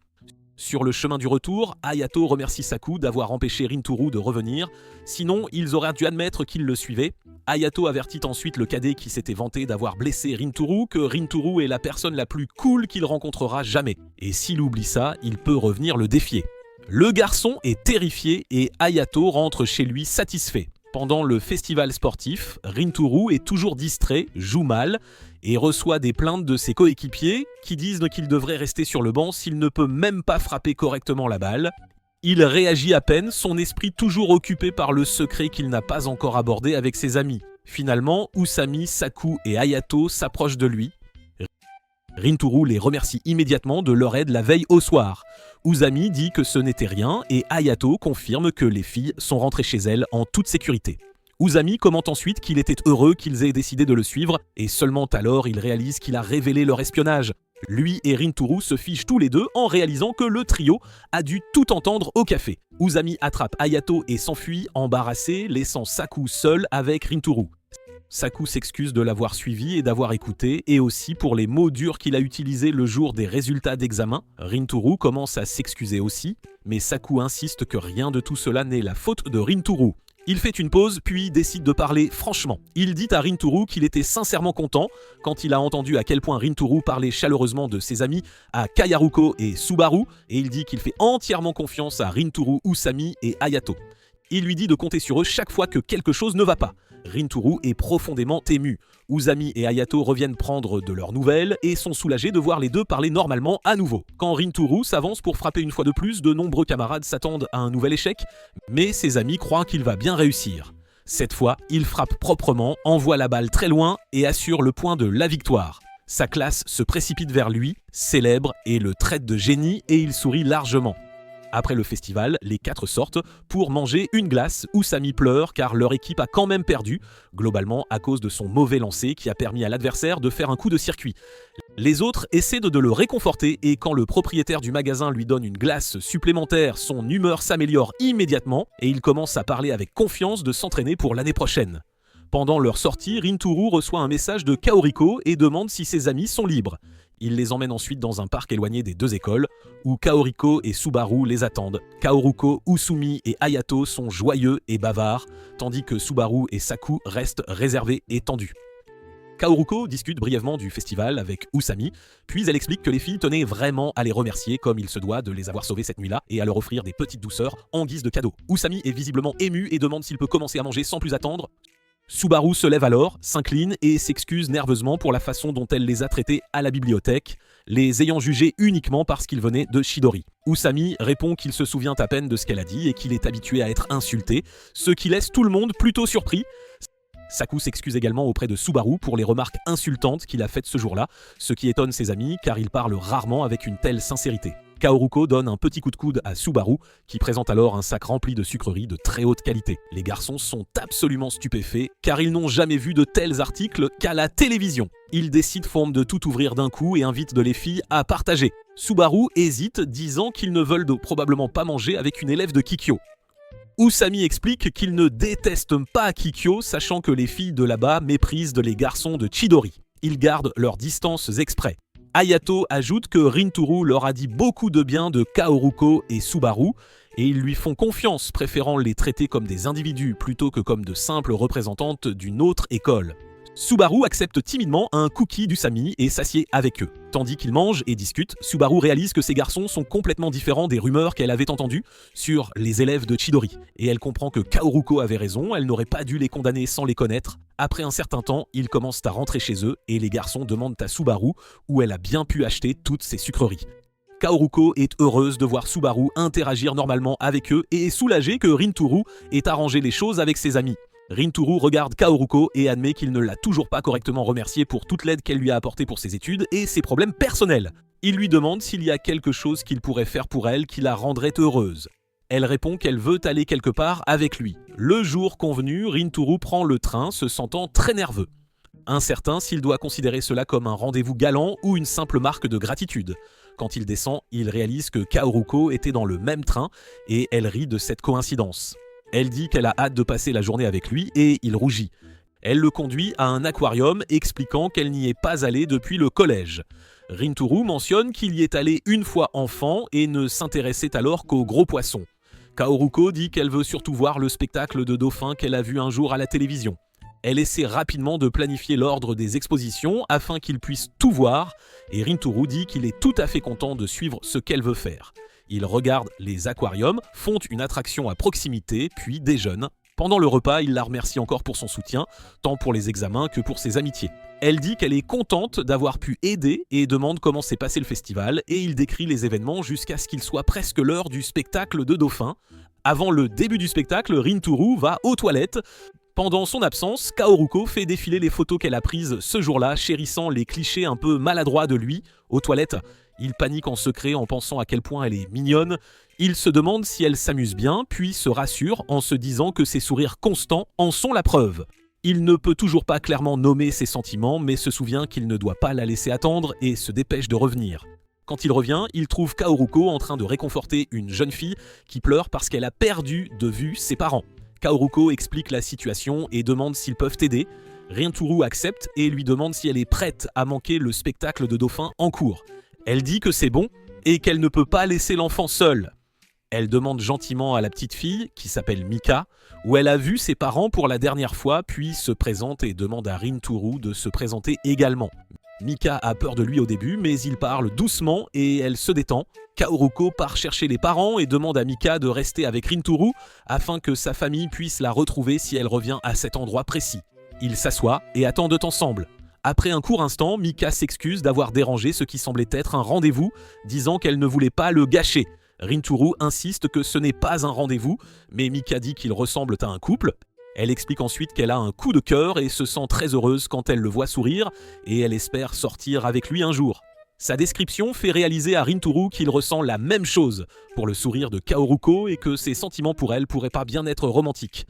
Speaker 1: Sur le chemin du retour, Hayato remercie Saku d'avoir empêché Rinturu de revenir, sinon ils auraient dû admettre qu'il le suivait. Hayato avertit ensuite le cadet qui s'était vanté d'avoir blessé Rinturu que Rinturu est la personne la plus cool qu'il rencontrera jamais. Et s'il oublie ça, il peut revenir le défier. Le garçon est terrifié et Hayato rentre chez lui satisfait. Pendant le festival sportif, Rinturu est toujours distrait, joue mal et reçoit des plaintes de ses coéquipiers qui disent qu'il devrait rester sur le banc s'il ne peut même pas frapper correctement la balle. Il réagit à peine, son esprit toujours occupé par le secret qu'il n'a pas encore abordé avec ses amis. Finalement, Usami, Saku et Hayato s'approchent de lui. Rinturu les remercie immédiatement de leur aide la veille au soir. Usami dit que ce n'était rien et Hayato confirme que les filles sont rentrées chez elles en toute sécurité. Usami commente ensuite qu'il était heureux qu'ils aient décidé de le suivre et seulement alors il réalise qu'il a révélé leur espionnage. Lui et Rinturu se fichent tous les deux en réalisant que le trio a dû tout entendre au café. Usami attrape Hayato et s'enfuit embarrassé, laissant Saku seul avec Rinturu. Saku s'excuse de l'avoir suivi et d'avoir écouté, et aussi pour les mots durs qu'il a utilisés le jour des résultats d'examen. Rinturu commence à s'excuser aussi, mais Saku insiste que rien de tout cela n'est la faute de Rinturu. Il fait une pause, puis décide de parler franchement. Il dit à Rinturu qu'il était sincèrement content quand il a entendu à quel point Rinturu parlait chaleureusement de ses amis à Kayaruko et Subaru, et il dit qu'il fait entièrement confiance à Rinturu, Usami et Hayato. Il lui dit de compter sur eux chaque fois que quelque chose ne va pas. Rinturu est profondément ému. Usami et Hayato reviennent prendre de leurs nouvelles et sont soulagés de voir les deux parler normalement à nouveau. Quand Rinturu s'avance pour frapper une fois de plus, de nombreux camarades s'attendent à un nouvel échec, mais ses amis croient qu'il va bien réussir. Cette fois, il frappe proprement, envoie la balle très loin et assure le point de la victoire. Sa classe se précipite vers lui, célèbre et le traite de génie et il sourit largement. Après le festival, les quatre sortent pour manger une glace. Usami pleure car leur équipe a quand même perdu, globalement à cause de son mauvais lancer qui a permis à l'adversaire de faire un coup de circuit. Les autres essaient de le réconforter et quand le propriétaire du magasin lui donne une glace supplémentaire, son humeur s'améliore immédiatement et il commence à parler avec confiance de s'entraîner pour l'année prochaine. Pendant leur sortie, Rinturu reçoit un message de Kaoriko et demande si ses amis sont libres. Il les emmène ensuite dans un parc éloigné des deux écoles, où Kaoriko et Subaru les attendent. Kaoruko, Usumi et Hayato sont joyeux et bavards, tandis que Subaru et Saku restent réservés et tendus. Kaoruko discute brièvement du festival avec Usami, puis elle explique que les filles tenaient vraiment à les remercier comme il se doit de les avoir sauvées cette nuit-là et à leur offrir des petites douceurs en guise de cadeau. Usami est visiblement ému et demande s'il peut commencer à manger sans plus attendre. Subaru se lève alors, s'incline et s'excuse nerveusement pour la façon dont elle les a traités à la bibliothèque, les ayant jugés uniquement parce qu'ils venaient de Chidori. Usami répond qu'il se souvient à peine de ce qu'elle a dit et qu'il est habitué à être insulté, ce qui laisse tout le monde plutôt surpris. Saku s'excuse également auprès de Subaru pour les remarques insultantes qu'il a faites ce jour-là, ce qui étonne ses amis car il parle rarement avec une telle sincérité. Kaoruko donne un petit coup de coude à Subaru, qui présente alors un sac rempli de sucreries de très haute qualité. Les garçons sont absolument stupéfaits, car ils n'ont jamais vu de tels articles qu'à la télévision. Ils décident de tout ouvrir d'un coup et invitent les filles à partager. Subaru hésite, disant qu'ils ne veulent probablement pas manger avec une élève de Kikyo. Usami explique qu'il ne déteste pas Kikyo, sachant que les filles de là-bas méprisent les garçons de Chidori. Ils gardent leurs distances exprès. Hayato ajoute que Rinturu leur a dit beaucoup de bien de Kaoruko et Subaru et ils lui font confiance, préférant les traiter comme des individus plutôt que comme de simples représentantes d'une autre école. Subaru accepte timidement un cookie d'Usami et s'assied avec eux. Tandis qu'ils mangent et discutent, Subaru réalise que ces garçons sont complètement différents des rumeurs qu'elle avait entendues sur les élèves de Chidori. Et elle comprend que Kaoruko avait raison, elle n'aurait pas dû les condamner sans les connaître. Après un certain temps, ils commencent à rentrer chez eux et les garçons demandent à Subaru où elle a bien pu acheter toutes ces sucreries. Kaoruko est heureuse de voir Subaru interagir normalement avec eux et est soulagée que Rinturu ait arrangé les choses avec ses amis. Rinturu regarde Kaoruko et admet qu'il ne l'a toujours pas correctement remerciée pour toute l'aide qu'elle lui a apportée pour ses études et ses problèmes personnels. Il lui demande s'il y a quelque chose qu'il pourrait faire pour elle qui la rendrait heureuse. Elle répond qu'elle veut aller quelque part avec lui. Le jour convenu, Rinturu prend le train, se sentant très nerveux. Incertain s'il doit considérer cela comme un rendez-vous galant ou une simple marque de gratitude. Quand il descend, il réalise que Kaoruko était dans le même train et elle rit de cette coïncidence. Elle dit qu'elle a hâte de passer la journée avec lui et il rougit. Elle le conduit à un aquarium expliquant qu'elle n'y est pas allée depuis le collège. Rinturu mentionne qu'il y est allé une fois enfant et ne s'intéressait alors qu'aux gros poissons. Kaoruko dit qu'elle veut surtout voir le spectacle de dauphins qu'elle a vu un jour à la télévision. Elle essaie rapidement de planifier l'ordre des expositions afin qu'il puisse tout voir et Rinturu dit qu'il est tout à fait content de suivre ce qu'elle veut faire. Ils regardent les aquariums, font une attraction à proximité, puis déjeunent. Pendant le repas, il la remercie encore pour son soutien, tant pour les examens que pour ses amitiés. Elle dit qu'elle est contente d'avoir pu aider et demande comment s'est passé le festival et il décrit les événements jusqu'à ce qu'il soit presque l'heure du spectacle de dauphins. Avant le début du spectacle, Rinturu va aux toilettes. Pendant son absence, Kaoruko fait défiler les photos qu'elle a prises ce jour-là, chérissant les clichés un peu maladroits de lui. Aux toilettes, il panique en secret en pensant à quel point elle est mignonne. Il se demande si elle s'amuse bien, puis se rassure en se disant que ses sourires constants en sont la preuve. Il ne peut toujours pas clairement nommer ses sentiments, mais se souvient qu'il ne doit pas la laisser attendre et se dépêche de revenir. Quand il revient, il trouve Kaoruko en train de réconforter une jeune fille qui pleure parce qu'elle a perdu de vue ses parents. Kaoruko explique la situation et demande s'ils peuvent aider. Rinturu accepte et lui demande si elle est prête à manquer le spectacle de dauphins en cours. Elle dit que c'est bon et qu'elle ne peut pas laisser l'enfant seul. Elle demande gentiment à la petite fille, qui s'appelle Mika, où elle a vu ses parents pour la dernière fois, puis se présente et demande à Rinturu de se présenter également. Mika a peur de lui au début, mais il parle doucement et elle se détend. Kaoruko part chercher les parents et demande à Mika de rester avec Rinturu afin que sa famille puisse la retrouver si elle revient à cet endroit précis. Ils s'assoient et attendent ensemble. Après un court instant, Mika s'excuse d'avoir dérangé ce qui semblait être un rendez-vous, disant qu'elle ne voulait pas le gâcher. Rinturu insiste que ce n'est pas un rendez-vous, mais Mika dit qu'ils ressemblent à un couple. Elle explique ensuite qu'elle a un coup de cœur et se sent très heureuse quand elle le voit sourire, et elle espère sortir avec lui un jour. Sa description fait réaliser à Rinturu qu'il ressent la même chose pour le sourire de Kaoruko et que ses sentiments pour elle pourraient pas bien être romantiques.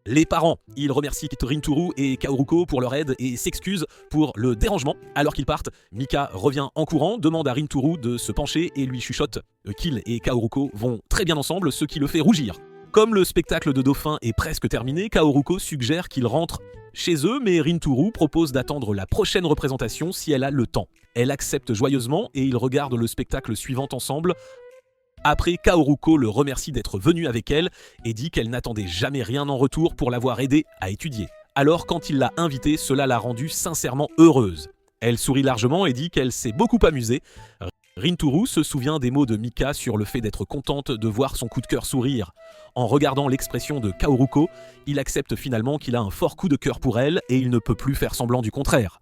Speaker 1: Les parents, ils remercient Rinturu et Kaoruko pour leur aide et s'excusent pour le dérangement. Alors qu'ils partent, Mika revient en courant, demande à Rinturu de se pencher et lui chuchote qu'il et Kaoruko vont très bien ensemble, ce qui le fait rougir. Comme le spectacle de dauphins est presque terminé, Kaoruko suggère qu'ils rentrent chez eux, mais Rinturu propose d'attendre la prochaine représentation si elle a le temps. Elle accepte joyeusement et ils regardent le spectacle suivant ensemble. Après, Kaoruko le remercie d'être venu avec elle et dit qu'elle n'attendait jamais rien en retour pour l'avoir aidé à étudier. Alors quand il l'a invitée, cela l'a rendue sincèrement heureuse. Elle sourit largement et dit qu'elle s'est beaucoup amusée. Rinturu se souvient des mots de Mika sur le fait d'être contente de voir son coup de cœur sourire. En regardant l'expression de Kaoruko, il accepte finalement qu'il a un fort coup de cœur pour elle et il ne peut plus faire semblant du contraire.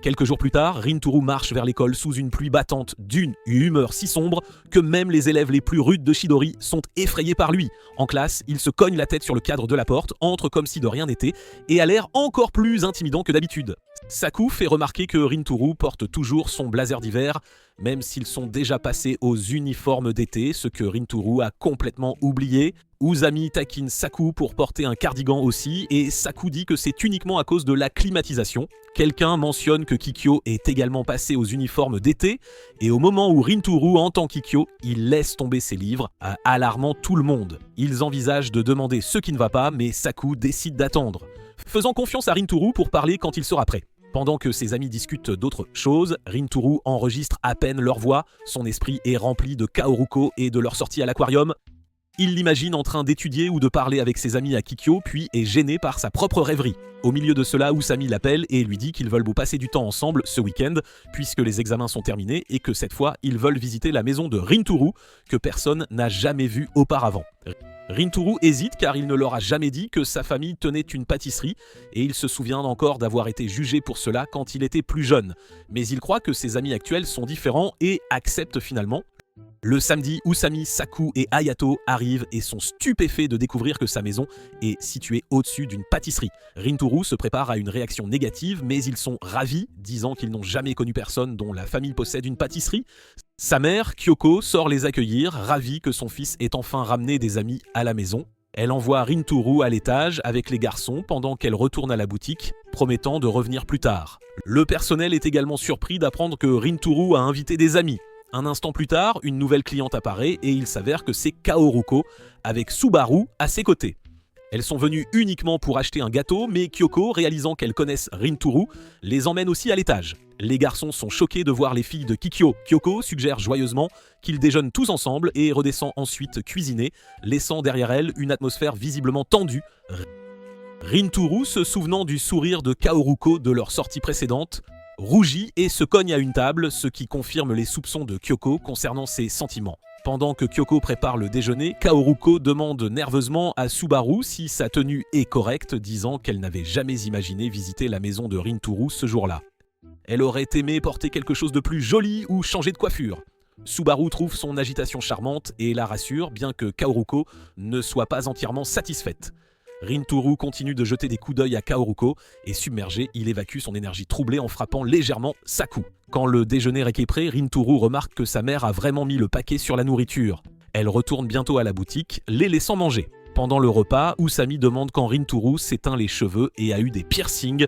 Speaker 1: Quelques jours plus tard, Rinturu marche vers l'école sous une pluie battante d'une humeur si sombre que même les élèves les plus rudes de Chidori sont effrayés par lui. En classe, il se cogne la tête sur le cadre de la porte, entre comme si de rien n'était et a l'air encore plus intimidant que d'habitude. Saku fait remarquer que Rinturu porte toujours son blazer d'hiver, même s'ils sont déjà passés aux uniformes d'été, ce que Rinturu a complètement oublié. Uzami taquine Saku pour porter un cardigan aussi, et Saku dit que c'est uniquement à cause de la climatisation. Quelqu'un mentionne que Kikyo est également passé aux uniformes d'été, et au moment où Rinturu entend Kikyo, il laisse tomber ses livres, alarmant tout le monde. Ils envisagent de demander ce qui ne va pas, mais Saku décide d'attendre, faisant confiance à Rinturu pour parler quand il sera prêt. Pendant que ses amis discutent d'autres choses, Rinturu enregistre à peine leur voix, son esprit est rempli de Kaoruko et de leur sortie à l'aquarium. Il l'imagine en train d'étudier ou de parler avec ses amis à Kikyo, puis est gêné par sa propre rêverie. Au milieu de cela, Usami l'appelle et lui dit qu'ils veulent passer du temps ensemble ce week-end, puisque les examens sont terminés et que cette fois, ils veulent visiter la maison de Rinturu, que personne n'a jamais vue auparavant. Rinturu hésite car il ne leur a jamais dit que sa famille tenait une pâtisserie et il se souvient encore d'avoir été jugé pour cela quand il était plus jeune. Mais il croit que ses amis actuels sont différents et accepte finalement. Le samedi, Usami, Saku et Hayato arrivent et sont stupéfaits de découvrir que sa maison est située au-dessus d'une pâtisserie. Rintaro se prépare à une réaction négative, mais ils sont ravis, disant qu'ils n'ont jamais connu personne dont la famille possède une pâtisserie. Sa mère, Kyoko, sort les accueillir, ravie que son fils ait enfin ramené des amis à la maison. Elle envoie Rintaro à l'étage avec les garçons pendant qu'elle retourne à la boutique, promettant de revenir plus tard. Le personnel est également surpris d'apprendre que Rintaro a invité des amis. Un instant plus tard, une nouvelle cliente apparaît et il s'avère que c'est Kaoruko, avec Subaru à ses côtés. Elles sont venues uniquement pour acheter un gâteau, mais Kyoko, réalisant qu'elles connaissent Rintaro, les emmène aussi à l'étage. Les garçons sont choqués de voir les filles de Kikyo. Kyoko suggère joyeusement qu'ils déjeunent tous ensemble et redescend ensuite cuisiner, laissant derrière elle une atmosphère visiblement tendue. Rintaro, se souvenant du sourire de Kaoruko de leur sortie précédente, rougit et se cogne à une table, ce qui confirme les soupçons de Kyoko concernant ses sentiments. Pendant que Kyoko prépare le déjeuner, Kaoruko demande nerveusement à Subaru si sa tenue est correcte, disant qu'elle n'avait jamais imaginé visiter la maison de Rintaro ce jour-là. Elle aurait aimé porter quelque chose de plus joli ou changer de coiffure. Subaru trouve son agitation charmante et la rassure, bien que Kaoruko ne soit pas entièrement satisfaite. Rintaro continue de jeter des coups d'œil à Kaoruko et submergé, il évacue son énergie troublée en frappant légèrement Saku. Quand le déjeuner est prêt, Rintaro remarque que sa mère a vraiment mis le paquet sur la nourriture. Elle retourne bientôt à la boutique, les laissant manger. Pendant le repas, Usami demande quand Rintaro s'éteint les cheveux et a eu des piercings.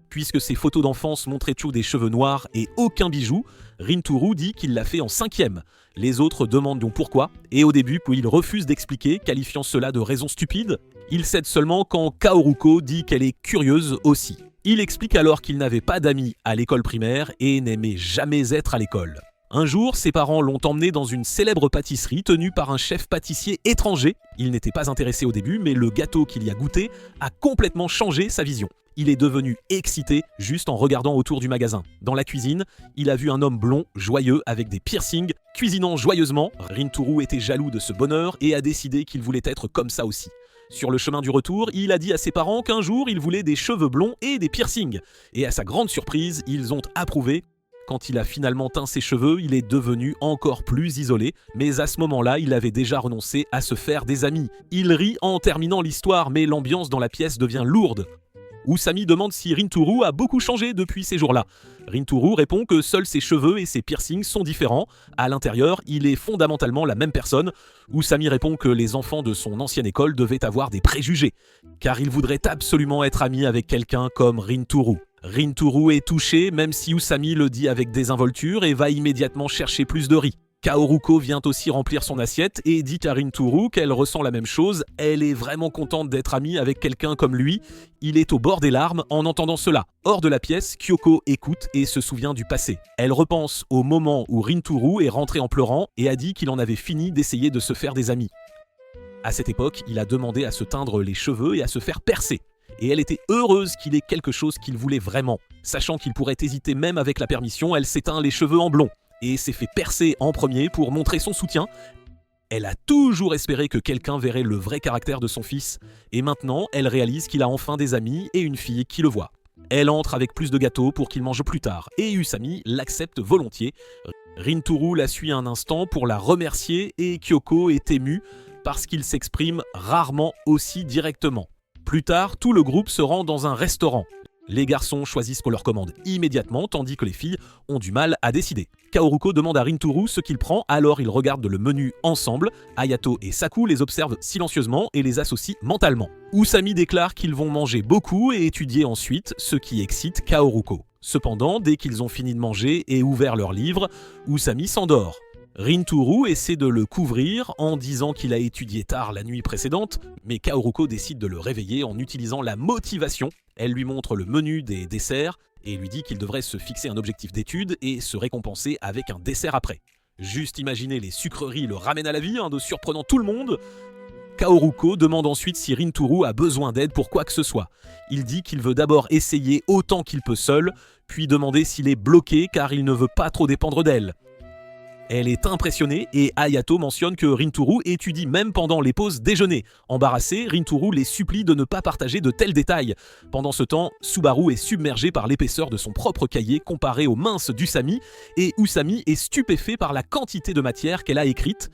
Speaker 1: Puisque ses photos d'enfance montraient toujours des cheveux noirs et aucun bijou, Rintaro dit qu'il l'a fait en 5e. Les autres demandent donc pourquoi, et au début, puis il refuse d'expliquer, qualifiant cela de raison stupide. Il cède seulement quand Kaoruko dit qu'elle est curieuse aussi. Il explique alors qu'il n'avait pas d'amis à l'école primaire et n'aimait jamais être à l'école. Un jour, ses parents l'ont emmené dans une célèbre pâtisserie tenue par un chef pâtissier étranger. Il n'était pas intéressé au début, mais le gâteau qu'il y a goûté a complètement changé sa vision. Il est devenu excité juste en regardant autour du magasin. Dans la cuisine, il a vu un homme blond, joyeux, avec des piercings, cuisinant joyeusement. Rintaro était jaloux de ce bonheur et a décidé qu'il voulait être comme ça aussi. Sur le chemin du retour, il a dit à ses parents qu'un jour, il voulait des cheveux blonds et des piercings. Et à sa grande surprise, ils ont approuvé. Quand il a finalement teint ses cheveux, il est devenu encore plus isolé, mais à ce moment-là, il avait déjà renoncé à se faire des amis. Il rit en terminant l'histoire, mais l'ambiance dans la pièce devient lourde. Usami demande si Rintaro a beaucoup changé depuis ces jours-là. Rintaro répond que seuls ses cheveux et ses piercings sont différents. À l'intérieur, il est fondamentalement la même personne. Usami répond que les enfants de son ancienne école devaient avoir des préjugés, car il voudrait absolument être ami avec quelqu'un comme Rintaro. Rintaro est touché, même si Usami le dit avec désinvolture et va immédiatement chercher plus de riz. Kaoruko vient aussi remplir son assiette et dit à Rintaro qu'elle ressent la même chose. Elle est vraiment contente d'être amie avec quelqu'un comme lui. Il est au bord des larmes en entendant cela. Hors de la pièce, Kyoko écoute et se souvient du passé. Elle repense au moment où Rintaro est rentré en pleurant et a dit qu'il en avait fini d'essayer de se faire des amis. À cette époque, il a demandé à se teindre les cheveux et à se faire percer. Et elle était heureuse qu'il ait quelque chose qu'il voulait vraiment. Sachant qu'il pourrait hésiter même avec la permission, elle s'éteint les cheveux en blond et s'est fait percer en premier pour montrer son soutien. Elle a toujours espéré que quelqu'un verrait le vrai caractère de son fils, et maintenant elle réalise qu'il a enfin des amis et une fille qui le voit. Elle entre avec plus de gâteaux pour qu'il mange plus tard, et Usami l'accepte volontiers. Rintaro la suit un instant pour la remercier, et Kyoko est émue parce qu'il s'exprime rarement aussi directement. Plus tard, tout le groupe se rend dans un restaurant. Les garçons choisissent qu'on leur commande immédiatement, tandis que les filles ont du mal à décider. Kaoruko demande à Rintaro ce qu'il prend, alors ils regardent le menu ensemble. Hayato et Saku les observent silencieusement et les associent mentalement. Usami déclare qu'ils vont manger beaucoup et étudier ensuite, ce qui excite Kaoruko. Cependant, dès qu'ils ont fini de manger et ouvert leurs livres, Usami s'endort. Rintaro essaie de le couvrir en disant qu'il a étudié tard la nuit précédente, mais Kaoruko décide de le réveiller en utilisant la motivation. Elle lui montre le menu des desserts et lui dit qu'il devrait se fixer un objectif d'étude et se récompenser avec un dessert après. Juste imaginer les sucreries le ramènent à la vie, de surprenant tout le monde. Kaoruko demande ensuite si Rintaro a besoin d'aide pour quoi que ce soit. Il dit qu'il veut d'abord essayer autant qu'il peut seul, puis demander s'il est bloqué car il ne veut pas trop dépendre d'elle. Elle est impressionnée et Hayato mentionne que Rintaro étudie même pendant les pauses déjeuner. Embarrassé, Rintaro les supplie de ne pas partager de tels détails. Pendant ce temps, Subaru est submergé par l'épaisseur de son propre cahier comparé aux minces d'Usami, et Usami est stupéfait par la quantité de matière qu'elle a écrite.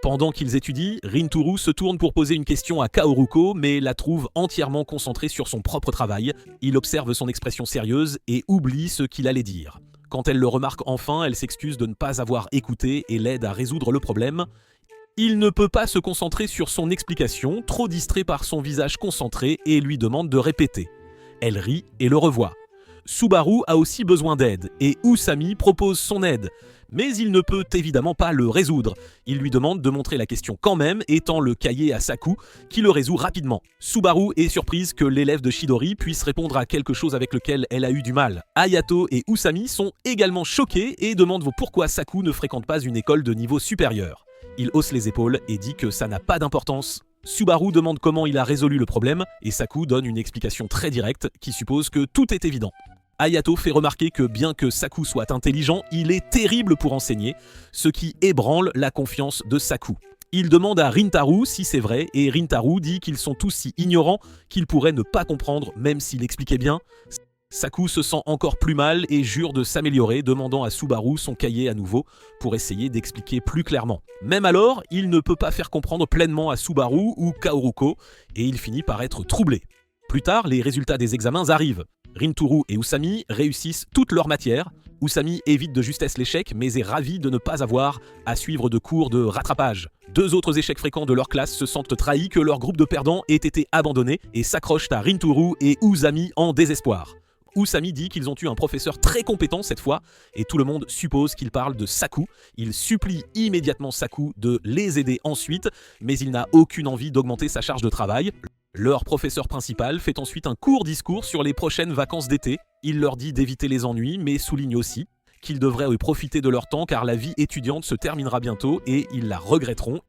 Speaker 1: Pendant qu'ils étudient, Rintaro se tourne pour poser une question à Kaoruko, mais la trouve entièrement concentrée sur son propre travail. Il observe son expression sérieuse et oublie ce qu'il allait dire. Quand elle le remarque enfin, elle s'excuse de ne pas avoir écouté et l'aide à résoudre le problème. Il ne peut pas se concentrer sur son explication, trop distrait par son visage concentré, et lui demande de répéter. Elle rit et le revoit. Subaru a aussi besoin d'aide, et Usami propose son aide. Mais il ne peut évidemment pas le résoudre. Il lui demande de montrer la question quand même et tend le cahier à Saku, qui le résout rapidement. Subaru est surprise que l'élève de Chidori puisse répondre à quelque chose avec lequel elle a eu du mal. Hayato et Usami sont également choqués et demandent pourquoi Saku ne fréquente pas une école de niveau supérieur. Il hausse les épaules et dit que ça n'a pas d'importance. Subaru demande comment il a résolu le problème et Saku donne une explication très directe qui suppose que tout est évident. Hayato fait remarquer que bien que Saku soit intelligent, il est terrible pour enseigner, ce qui ébranle la confiance de Saku. Il demande à Rintaro si c'est vrai et Rintaro dit qu'ils sont tous si ignorants qu'il pourrait ne pas comprendre même s'il expliquait bien. Saku se sent encore plus mal et jure de s'améliorer, demandant à Subaru son cahier à nouveau pour essayer d'expliquer plus clairement. Même alors, il ne peut pas faire comprendre pleinement à Subaru ou Kaoruko et il finit par être troublé. Plus tard, les résultats des examens arrivent. Rintaro et Usami réussissent toutes leurs matières. Usami évite de justesse l'échec, mais est ravi de ne pas avoir à suivre de cours de rattrapage. Deux autres échecs fréquents de leur classe se sentent trahis que leur groupe de perdants ait été abandonné et s'accrochent à Rintaro et Usami en désespoir. Usami dit qu'ils ont eu un professeur très compétent cette fois, et tout le monde suppose qu'il parle de Saku. Il supplie immédiatement Saku de les aider ensuite, mais il n'a aucune envie d'augmenter sa charge de travail. Leur professeur principal fait ensuite un court discours sur les prochaines vacances d'été. Il leur dit d'éviter les ennuis, mais souligne aussi qu'ils devraient profiter de leur temps car la vie étudiante se terminera bientôt et ils la regretteront.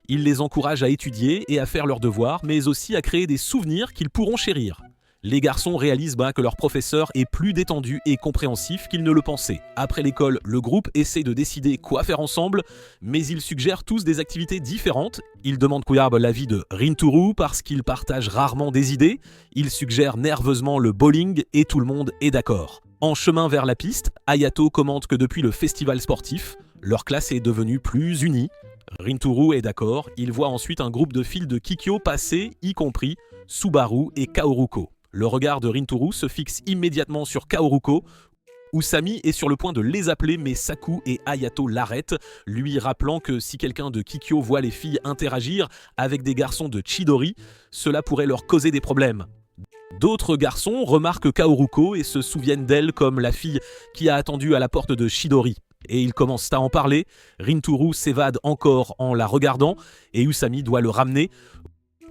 Speaker 1: Il les encourage à étudier et à faire leurs devoirs, mais aussi à créer des souvenirs qu'ils pourront chérir. Les garçons réalisent que leur professeur est plus détendu et compréhensif qu'ils ne le pensaient. Après l'école, le groupe essaie de décider quoi faire ensemble, mais ils suggèrent tous des activités différentes. Ils demandent l'avis de Rintaro parce qu'ils partagent rarement des idées. Ils suggèrent nerveusement le bowling et tout le monde est d'accord. En chemin vers la piste, Hayato commente que depuis le festival sportif, leur classe est devenue plus unie. Rintaro est d'accord, il voit ensuite un groupe de filles de Kikyo passer, y compris Subaru et Kaoruko. Le regard de Rintaro se fixe immédiatement sur Kaoruko. Usami est sur le point de les appeler, mais Saku et Hayato l'arrêtent, lui rappelant que si quelqu'un de Kikyo voit les filles interagir avec des garçons de Chidori, cela pourrait leur causer des problèmes. D'autres garçons remarquent Kaoruko et se souviennent d'elle comme la fille qui a attendu à la porte de Chidori. Et ils commencent à en parler. Rintaro s'évade encore en la regardant et Usami doit le ramener.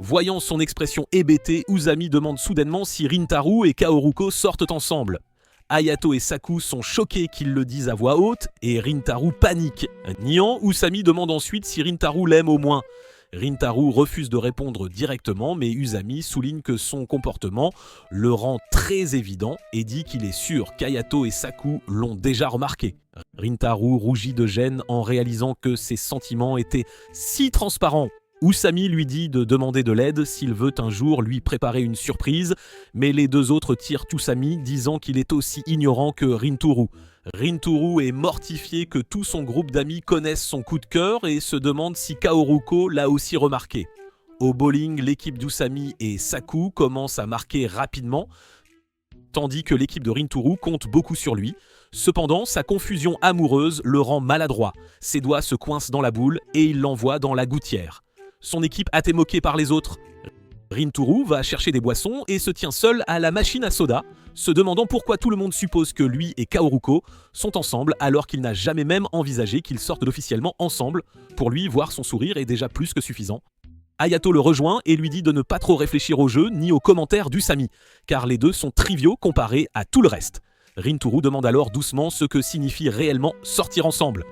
Speaker 1: Voyant son expression hébétée, Usami demande soudainement si Rintaro et Kaoruko sortent ensemble. Hayato et Saku sont choqués qu'ils le disent à voix haute et Rintaro panique. Niant, Usami demande ensuite si Rintaro l'aime au moins. Rintaro refuse de répondre directement, mais Usami souligne que son comportement le rend très évident et dit qu'il est sûr qu'Hayato et Saku l'ont déjà remarqué. Rintaro rougit de gêne en réalisant que ses sentiments étaient si transparents. Usami lui dit de demander de l'aide s'il veut un jour lui préparer une surprise, mais les deux autres tirent Usami, disant qu'il est aussi ignorant que Rintaro. Rintaro est mortifié que tout son groupe d'amis connaisse son coup de cœur et se demande si Kaoruko l'a aussi remarqué. Au bowling, l'équipe d'Usami et Saku commence à marquer rapidement, tandis que l'équipe de Rintaro compte beaucoup sur lui. Cependant, sa confusion amoureuse le rend maladroit. Ses doigts se coincent dans la boule et il l'envoie dans la gouttière. Son équipe a été moquée par les autres. Rintaro va chercher des boissons et se tient seul à la machine à soda, se demandant pourquoi tout le monde suppose que lui et Kaoruko sont ensemble alors qu'il n'a jamais même envisagé qu'ils sortent officiellement ensemble. Pour lui, voir son sourire est déjà plus que suffisant. Hayato le rejoint et lui dit de ne pas trop réfléchir au jeu ni aux commentaires d'Usami, car les deux sont triviaux comparés à tout le reste. Rintaro demande alors doucement ce que signifie réellement sortir ensemble.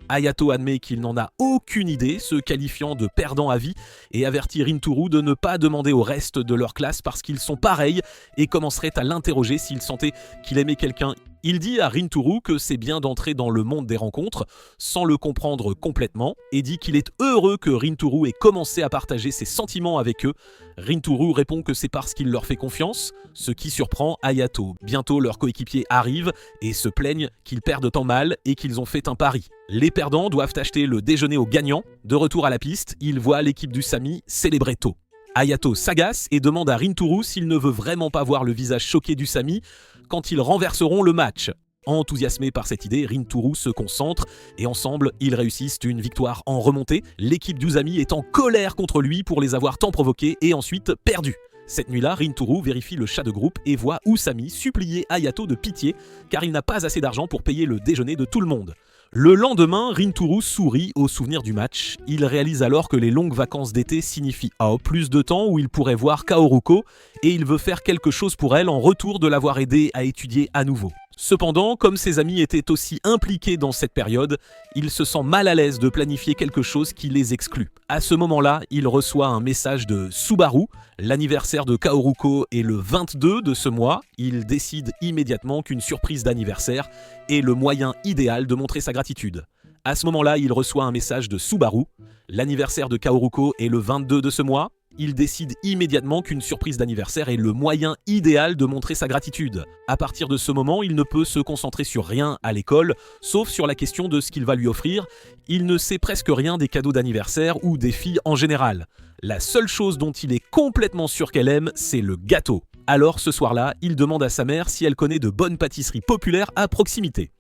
Speaker 1: Hayato admet qu'il n'en a aucune idée, se qualifiant de perdant à vie, et avertit Rintaro de ne pas demander au reste de leur classe parce qu'ils sont pareils et commencerait à l'interroger s'il sentait qu'il aimait quelqu'un. Il dit à Rintaro que c'est bien d'entrer dans le monde des rencontres sans le comprendre complètement et dit qu'il est heureux que Rintaro ait commencé à partager ses sentiments avec eux. Rintaro répond que c'est parce qu'il leur fait confiance, ce qui surprend Hayato. Bientôt leurs coéquipiers arrivent et se plaignent qu'ils perdent en mal et qu'ils ont fait un pari. Les perdants doivent acheter le déjeuner aux gagnants. De retour à la piste, ils voient l'équipe d'Usami célébrer tôt. Hayato s'agace et demande à Rintaro s'il ne veut vraiment pas voir le visage choqué d'Usami quand ils renverseront le match. Enthousiasmé par cette idée, Rintaro se concentre et ensemble, ils réussissent une victoire en remontée. L'équipe d'Usami est en colère contre lui pour les avoir tant provoqués et ensuite perdus. Cette nuit-là, Rintaro vérifie le chat de groupe et voit Usami supplier Hayato de pitié car il n'a pas assez d'argent pour payer le déjeuner de tout le monde. Le lendemain, Rintaro sourit au souvenir du match. Il réalise alors que les longues vacances d'été signifient plus de temps où il pourrait voir Kaoruko et il veut faire quelque chose pour elle en retour de l'avoir aidé à étudier à nouveau. Cependant, comme ses amis étaient aussi impliqués dans cette période, il se sent mal à l'aise de planifier quelque chose qui les exclut. À ce moment-là, il reçoit un message de Subaru. L'anniversaire de Kaoruko est le 22 de ce mois. Il décide immédiatement qu'une surprise d'anniversaire est le moyen idéal de montrer sa gratitude. À ce moment-là, il reçoit un message de Subaru. L'anniversaire de Kaoruko est le 22 de ce mois. Il décide immédiatement qu'une surprise d'anniversaire est le moyen idéal de montrer sa gratitude. À partir de ce moment, il ne peut se concentrer sur rien à l'école, sauf sur la question de ce qu'il va lui offrir. Il ne sait presque rien des cadeaux d'anniversaire ou des filles en général. La seule chose dont il est complètement sûr qu'elle aime, c'est le gâteau. Alors ce soir-là, il demande à sa mère si elle connaît de bonnes pâtisseries populaires à proximité.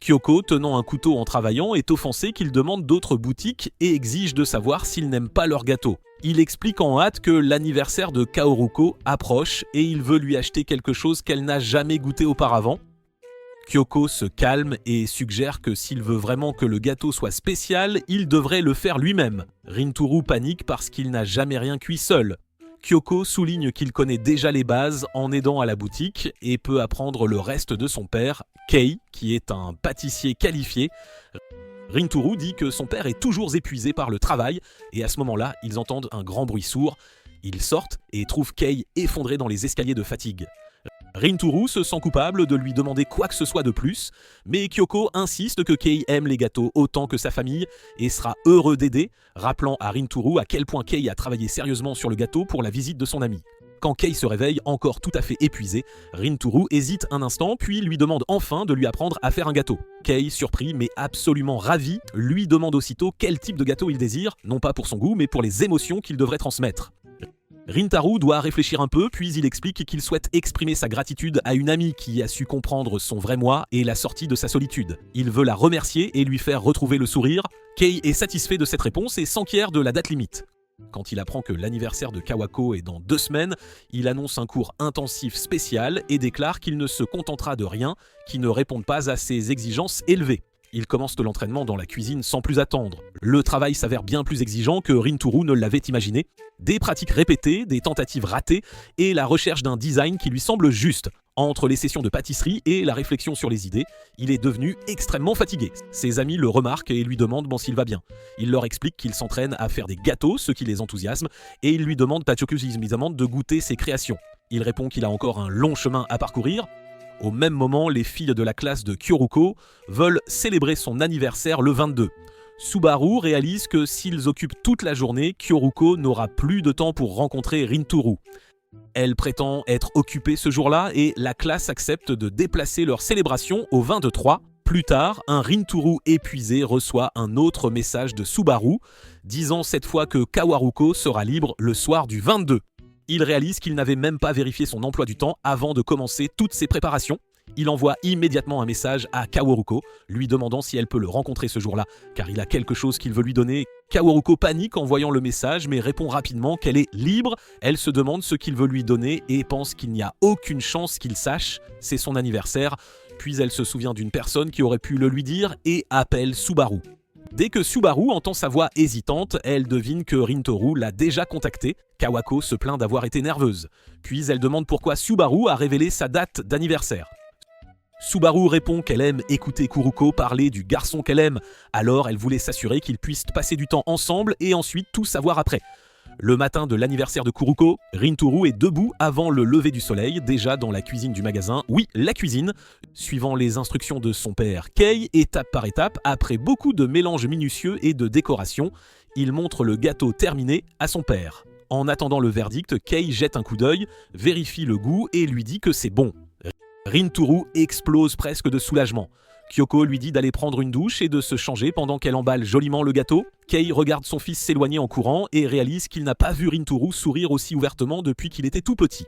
Speaker 1: Kyoko, tenant un couteau en travaillant, est offensé qu'il demande d'autres boutiques et exige de savoir s'ils n'aiment pas leur gâteau. Il explique en hâte que l'anniversaire de Kaoruko approche et il veut lui acheter quelque chose qu'elle n'a jamais goûté auparavant. Kyoko se calme et suggère que s'il veut vraiment que le gâteau soit spécial, il devrait le faire lui-même. Rintaro panique parce qu'il n'a jamais rien cuit seul. Kyoko souligne qu'il connaît déjà les bases en aidant à la boutique et peut apprendre le reste de son père, Kei, qui est un pâtissier qualifié. Rintaro dit que son père est toujours épuisé par le travail et à ce moment-là, ils entendent un grand bruit sourd. Ils sortent et trouvent Kei effondré dans les escaliers de fatigue. Rintaro se sent coupable de lui demander quoi que ce soit de plus, mais Kyoko insiste que Kei aime les gâteaux autant que sa famille et sera heureux d'aider, rappelant à Rintaro à quel point Kei a travaillé sérieusement sur le gâteau pour la visite de son ami. Quand Kei se réveille, encore tout à fait épuisé, Rintaro hésite un instant puis lui demande enfin de lui apprendre à faire un gâteau. Kei, surpris mais absolument ravi, lui demande aussitôt quel type de gâteau il désire, non pas pour son goût mais pour les émotions qu'il devrait transmettre. Rintaro doit réfléchir un peu, puis il explique qu'il souhaite exprimer sa gratitude à une amie qui a su comprendre son vrai moi et la sortie de sa solitude. Il veut la remercier et lui faire retrouver le sourire. Kei est satisfait de cette réponse et s'enquiert de la date limite. Quand il apprend que l'anniversaire de Kawako est dans 2 semaines, il annonce un cours intensif spécial et déclare qu'il ne se contentera de rien qui ne réponde pas à ses exigences élevées. Il commence de l'entraînement dans la cuisine sans plus attendre. Le travail s'avère bien plus exigeant que Rintaro ne l'avait imaginé. Des pratiques répétées, des tentatives ratées et la recherche d'un design qui lui semble juste. Entre les sessions de pâtisserie et la réflexion sur les idées, il est devenu extrêmement fatigué. Ses amis le remarquent et lui demandent s'il va bien. Il leur explique qu'il s'entraîne à faire des gâteaux, ce qui les enthousiasme, et il lui demande de goûter ses créations. Il répond qu'il a encore un long chemin à parcourir. Au même moment, les filles de la classe de Kyoruko veulent célébrer son anniversaire le 22. Subaru réalise que s'ils occupent toute la journée, Kyoruko n'aura plus de temps pour rencontrer Rintaro. Elle prétend être occupée ce jour-là et la classe accepte de déplacer leur célébration au 23. Plus tard, un Rintaro épuisé reçoit un autre message de Subaru, disant cette fois que Kawaruko sera libre le soir du 22. Il réalise qu'il n'avait même pas vérifié son emploi du temps avant de commencer toutes ses préparations. Il envoie immédiatement un message à Kawaruko, lui demandant si elle peut le rencontrer ce jour-là, car il a quelque chose qu'il veut lui donner. Kawaruko panique en voyant le message, mais répond rapidement qu'elle est libre. Elle se demande ce qu'il veut lui donner et pense qu'il n'y a aucune chance qu'il sache. C'est son anniversaire. Puis elle se souvient d'une personne qui aurait pu le lui dire et appelle Subaru. Dès que Subaru entend sa voix hésitante, elle devine que Rintaro l'a déjà contacté. Kawako se plaint d'avoir été nerveuse. Puis elle demande pourquoi Subaru a révélé sa date d'anniversaire. Subaru répond qu'elle aime écouter Kuruko parler du garçon qu'elle aime, alors elle voulait s'assurer qu'ils puissent passer du temps ensemble et ensuite tout savoir après. Le matin de l'anniversaire de Kuruko, Rintaro est debout avant le lever du soleil, déjà dans la cuisine du magasin. Oui, la cuisine, suivant les instructions de son père Kei, étape par étape, après beaucoup de mélanges minutieux et de décorations, il montre le gâteau terminé à son père. En attendant le verdict, Kei jette un coup d'œil, vérifie le goût et lui dit que c'est bon. Rintaro explose presque de soulagement. Kyoko lui dit d'aller prendre une douche et de se changer pendant qu'elle emballe joliment le gâteau. Kei regarde son fils s'éloigner en courant et réalise qu'il n'a pas vu Rintaro sourire aussi ouvertement depuis qu'il était tout petit.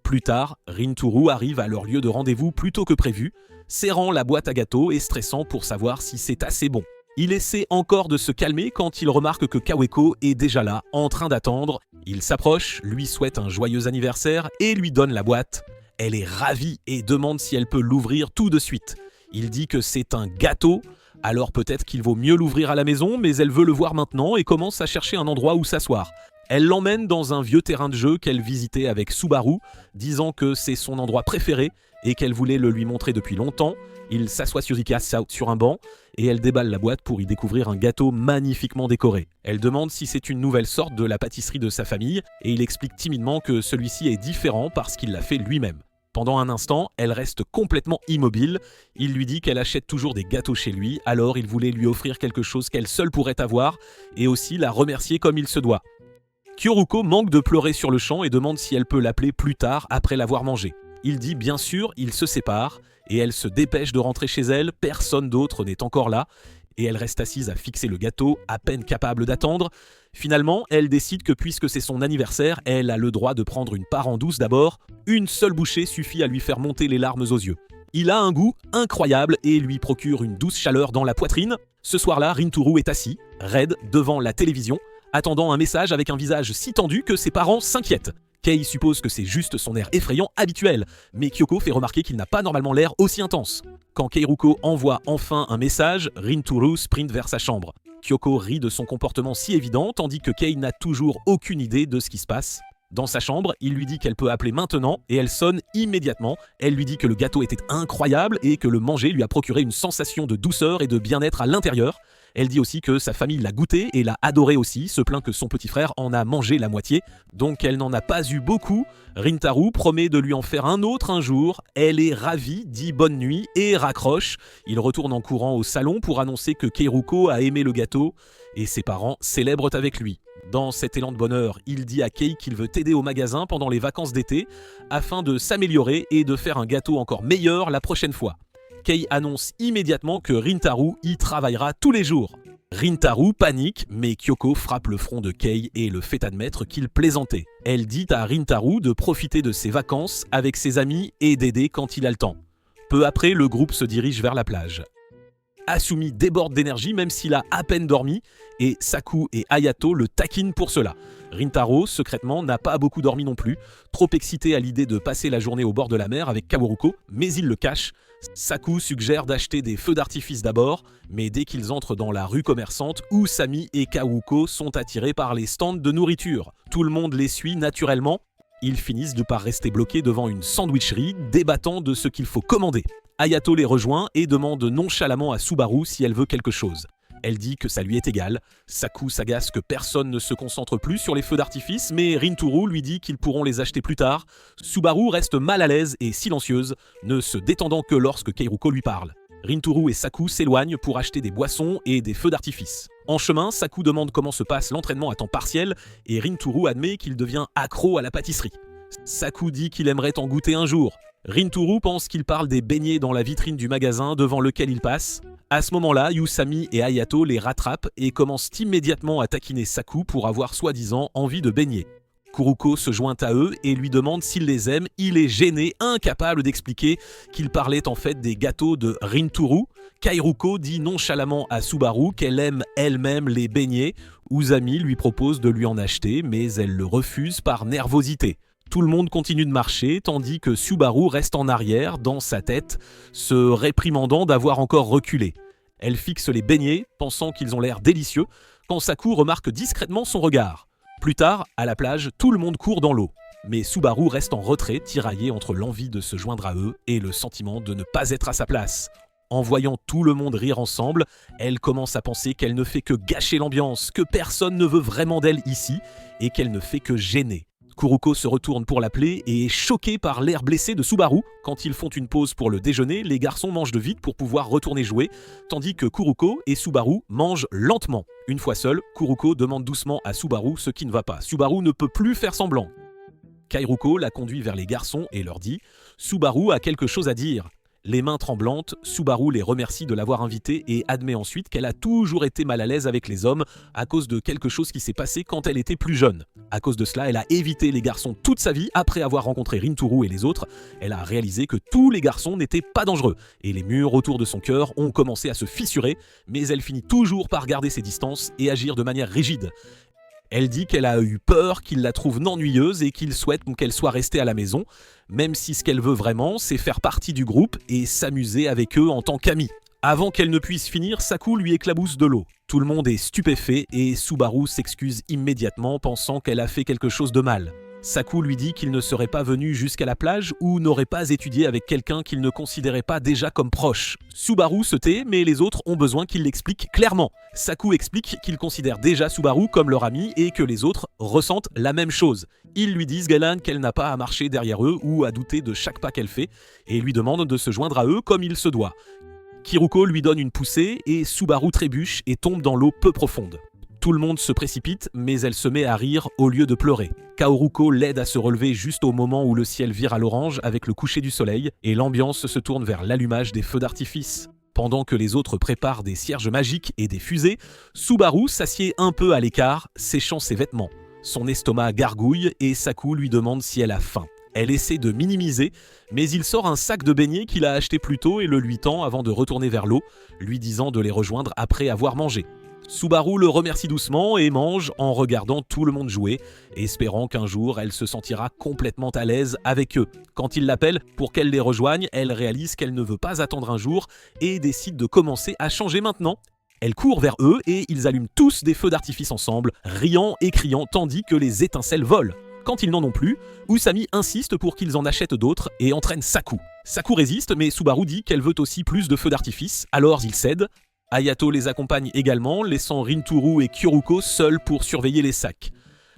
Speaker 1: Plus tard, Rintaro arrive à leur lieu de rendez-vous plus tôt que prévu, serrant la boîte à gâteaux et stressant pour savoir si c'est assez bon. Il essaie encore de se calmer quand il remarque que Kaweko est déjà là, en train d'attendre. Il s'approche, lui souhaite un joyeux anniversaire et lui donne la boîte. Elle est ravie et demande si elle peut l'ouvrir tout de suite. Il dit que c'est un gâteau, alors peut-être qu'il vaut mieux l'ouvrir à la maison, mais elle veut le voir maintenant et commence à chercher un endroit où s'asseoir. Elle l'emmène dans un vieux terrain de jeu qu'elle visitait avec Subaru, disant que c'est son endroit préféré et qu'elle voulait le lui montrer depuis longtemps. Il s'assoit sur un banc et elle déballe la boîte pour y découvrir un gâteau magnifiquement décoré. Elle demande si c'est une nouvelle sorte de la pâtisserie de sa famille et il explique timidement que celui-ci est différent parce qu'il l'a fait lui-même. Pendant un instant, elle reste complètement immobile. Il lui dit qu'elle achète toujours des gâteaux chez lui, alors il voulait lui offrir quelque chose qu'elle seule pourrait avoir et aussi la remercier comme il se doit. Kyoruko manque de pleurer sur le champ et demande si elle peut l'appeler plus tard après l'avoir mangé. Il dit bien sûr, ils se séparent et elle se dépêche de rentrer chez elle, personne d'autre n'est encore là et elle reste assise à fixer le gâteau, à peine capable d'attendre. Finalement, elle décide que puisque c'est son anniversaire, elle a le droit de prendre une part en douce d'abord. Une seule bouchée suffit à lui faire monter les larmes aux yeux. Il a un goût incroyable et lui procure une douce chaleur dans la poitrine. Ce soir-là, Rintaro est assis, raide, devant la télévision, attendant un message avec un visage si tendu que ses parents s'inquiètent. Kei suppose que c'est juste son air effrayant habituel, mais Kyoko fait remarquer qu'il n'a pas normalement l'air aussi intense. Quand Keiruko envoie enfin un message, Rintaro sprint vers sa chambre. Kyoko rit de son comportement si évident, tandis que Kei n'a toujours aucune idée de ce qui se passe. Dans sa chambre, il lui dit qu'elle peut appeler maintenant et elle sonne immédiatement. Elle lui dit que le gâteau était incroyable et que le manger lui a procuré une sensation de douceur et de bien-être à l'intérieur. Elle dit aussi que sa famille l'a goûté et l'a adoré aussi, se plaint que son petit frère en a mangé la moitié, donc elle n'en a pas eu beaucoup. Rintaro promet de lui en faire un autre un jour. Elle est ravie, dit bonne nuit et raccroche. Il retourne en courant au salon pour annoncer que Keiruko a aimé le gâteau et ses parents célèbrent avec lui. Dans cet élan de bonheur, il dit à Kei qu'il veut aider au magasin pendant les vacances d'été afin de s'améliorer et de faire un gâteau encore meilleur la prochaine fois. Kei annonce immédiatement que Rintaro y travaillera tous les jours. Rintaro panique, mais Kyoko frappe le front de Kei et le fait admettre qu'il plaisantait. Elle dit à Rintaro de profiter de ses vacances avec ses amis et d'aider quand il a le temps. Peu après, le groupe se dirige vers la plage. Asumi déborde d'énergie même s'il a à peine dormi et Saku et Hayato le taquinent pour cela. Rintaro, secrètement, n'a pas beaucoup dormi non plus, trop excité à l'idée de passer la journée au bord de la mer avec Kaworuko, mais il le cache. Saku suggère d'acheter des feux d'artifice d'abord, mais dès qu'ils entrent dans la rue commerçante, Usami et Kaworuko sont attirés par les stands de nourriture. Tout le monde les suit naturellement. Ils finissent par rester bloqués devant une sandwicherie, débattant de ce qu'il faut commander. Hayato les rejoint et demande nonchalamment à Subaru si elle veut quelque chose. Elle dit que ça lui est égal. Saku s'agace que personne ne se concentre plus sur les feux d'artifice, mais Rintaro lui dit qu'ils pourront les acheter plus tard. Subaru reste mal à l'aise et silencieuse, ne se détendant que lorsque Keiruko lui parle. Rintaro et Saku s'éloignent pour acheter des boissons et des feux d'artifice. En chemin, Saku demande comment se passe l'entraînement à temps partiel et Rintaro admet qu'il devient accro à la pâtisserie. Saku dit qu'il aimerait en goûter un jour. Rintaro pense qu'il parle des beignets dans la vitrine du magasin devant lequel il passe. À ce moment-là, Usami et Hayato les rattrapent et commencent immédiatement à taquiner Saku pour avoir soi-disant envie de beignets. Kuruko se joint à eux et lui demande s'il les aime. Il est gêné, incapable d'expliquer qu'il parlait en fait des gâteaux de Rintaro. Keiruko dit nonchalamment à Subaru qu'elle aime elle-même les beignets. Usami lui propose de lui en acheter, mais elle le refuse par nervosité. Tout le monde continue de marcher, tandis que Subaru reste en arrière, dans sa tête, se réprimandant d'avoir encore reculé. Elle fixe les beignets, pensant qu'ils ont l'air délicieux, quand Saku remarque discrètement son regard. Plus tard, à la plage, tout le monde court dans l'eau. Mais Subaru reste en retrait, tiraillé entre l'envie de se joindre à eux et le sentiment de ne pas être à sa place. En voyant tout le monde rire ensemble, elle commence à penser qu'elle ne fait que gâcher l'ambiance, que personne ne veut vraiment d'elle ici, et qu'elle ne fait que gêner. Kuruko se retourne pour l'appeler et est choqué par l'air blessé de Subaru. Quand ils font une pause pour le déjeuner, les garçons mangent de vite pour pouvoir retourner jouer, tandis que Kuruko et Subaru mangent lentement. Une fois seul, Kuruko demande doucement à Subaru ce qui ne va pas. Subaru ne peut plus faire semblant. Kairuko la conduit vers les garçons et leur dit « Subaru a quelque chose à dire ». Les mains tremblantes, Subaru les remercie de l'avoir invitée et admet ensuite qu'elle a toujours été mal à l'aise avec les hommes à cause de quelque chose qui s'est passé quand elle était plus jeune. À cause de cela, elle a évité les garçons toute sa vie. Après avoir rencontré Rintaro et les autres, elle a réalisé que tous les garçons n'étaient pas dangereux et les murs autour de son cœur ont commencé à se fissurer, mais elle finit toujours par garder ses distances et agir de manière rigide. Elle dit qu'elle a eu peur qu'ils la trouvent ennuyeuse et qu'ils souhaitent qu'elle soit restée à la maison, même si ce qu'elle veut vraiment, c'est faire partie du groupe et s'amuser avec eux en tant qu'amie. Avant qu'elle ne puisse finir, Saku lui éclabousse de l'eau. Tout le monde est stupéfait et Subaru s'excuse immédiatement, pensant qu'elle a fait quelque chose de mal. Saku lui dit qu'il ne serait pas venu jusqu'à la plage ou n'aurait pas étudié avec quelqu'un qu'il ne considérait pas déjà comme proche. Subaru se tait, mais les autres ont besoin qu'il l'explique clairement. Saku explique qu'il considère déjà Subaru comme leur ami et que les autres ressentent la même chose. Ils lui disent qu'elle n'a pas à marcher derrière eux ou à douter de chaque pas qu'elle fait et lui demandent de se joindre à eux comme il se doit. Kiruko lui donne une poussée et Subaru trébuche et tombe dans l'eau peu profonde. Tout le monde se précipite, mais elle se met à rire au lieu de pleurer. Kaoruko l'aide à se relever juste au moment où le ciel vire à l'orange avec le coucher du soleil et l'ambiance se tourne vers l'allumage des feux d'artifice. Pendant que les autres préparent des cierges magiques et des fusées, Subaru s'assied un peu à l'écart, séchant ses vêtements. Son estomac gargouille et Saku lui demande si elle a faim. Elle essaie de minimiser, mais il sort un sac de beignets qu'il a acheté plus tôt et le lui tend avant de retourner vers l'eau, lui disant de les rejoindre après avoir mangé. Subaru le remercie doucement et mange en regardant tout le monde jouer, espérant qu'un jour elle se sentira complètement à l'aise avec eux. Quand il l'appelle pour qu'elle les rejoigne, elle réalise qu'elle ne veut pas attendre un jour et décide de commencer à changer maintenant. Elle court vers eux et ils allument tous des feux d'artifice ensemble, riant et criant tandis que les étincelles volent. Quand ils n'en ont plus, Usami insiste pour qu'ils en achètent d'autres et entraîne Saku. Saku résiste, mais Subaru dit qu'elle veut aussi plus de feux d'artifice, alors il cède. Hayato les accompagne également, laissant Rintaro et Kyoruko seuls pour surveiller les sacs.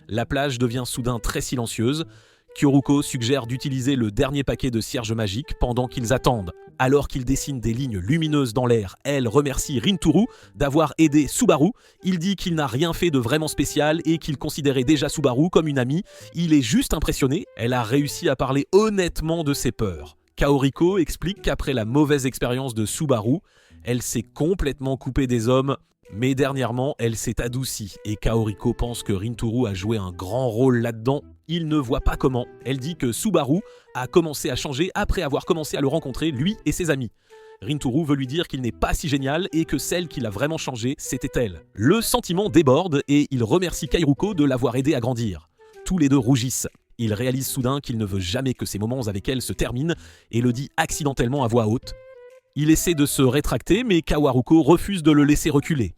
Speaker 1: La plage devient soudain très silencieuse. Kyoruko suggère d'utiliser le dernier paquet de cierges magiques pendant qu'ils attendent. Alors qu'il dessine des lignes lumineuses dans l'air, elle remercie Rintaro d'avoir aidé Subaru. Il dit qu'il n'a rien fait de vraiment spécial et qu'il considérait déjà Subaru comme une amie. Il est juste impressionné. Elle a réussi à parler honnêtement de ses peurs. Kaoriko explique qu'après la mauvaise expérience de Subaru, elle s'est complètement coupée des hommes, mais dernièrement, elle s'est adoucie et Kaoriko pense que Rintaro a joué un grand rôle là-dedans. Il ne voit pas comment. Elle dit que Subaru a commencé à changer après avoir commencé à le rencontrer, lui et ses amis. Rintaro veut lui dire qu'il n'est pas si génial et que celle qui l'a vraiment changé, c'était elle. Le sentiment déborde et il remercie Kairuko de l'avoir aidé à grandir. Tous les deux rougissent. Il réalise soudain qu'il ne veut jamais que ses moments avec elle se terminent et le dit accidentellement à voix haute. Il essaie de se rétracter, mais Kawaruko refuse de le laisser reculer.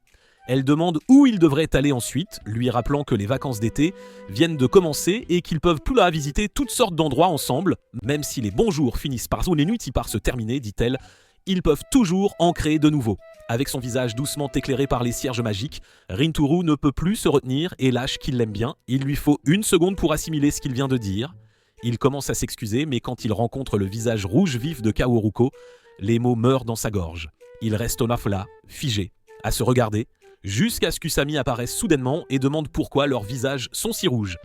Speaker 1: Elle demande où il devrait aller ensuite, lui rappelant que les vacances d'été viennent de commencer et qu'ils peuvent plus là visiter toutes sortes d'endroits ensemble. Même si les bons jours finissent par se terminer, dit-elle, ils peuvent toujours en créer de nouveaux. Avec son visage doucement éclairé par les cierges magiques, Rintaro ne peut plus se retenir et lâche qu'il l'aime bien. Il lui faut une seconde pour assimiler ce qu'il vient de dire. Il commence à s'excuser, mais quand il rencontre le visage rouge vif de Kaoruko, les mots meurent dans sa gorge. Il reste là, figé, à se regarder, jusqu'à ce qu'Usami apparaisse soudainement et demande pourquoi leurs visages sont si rouges.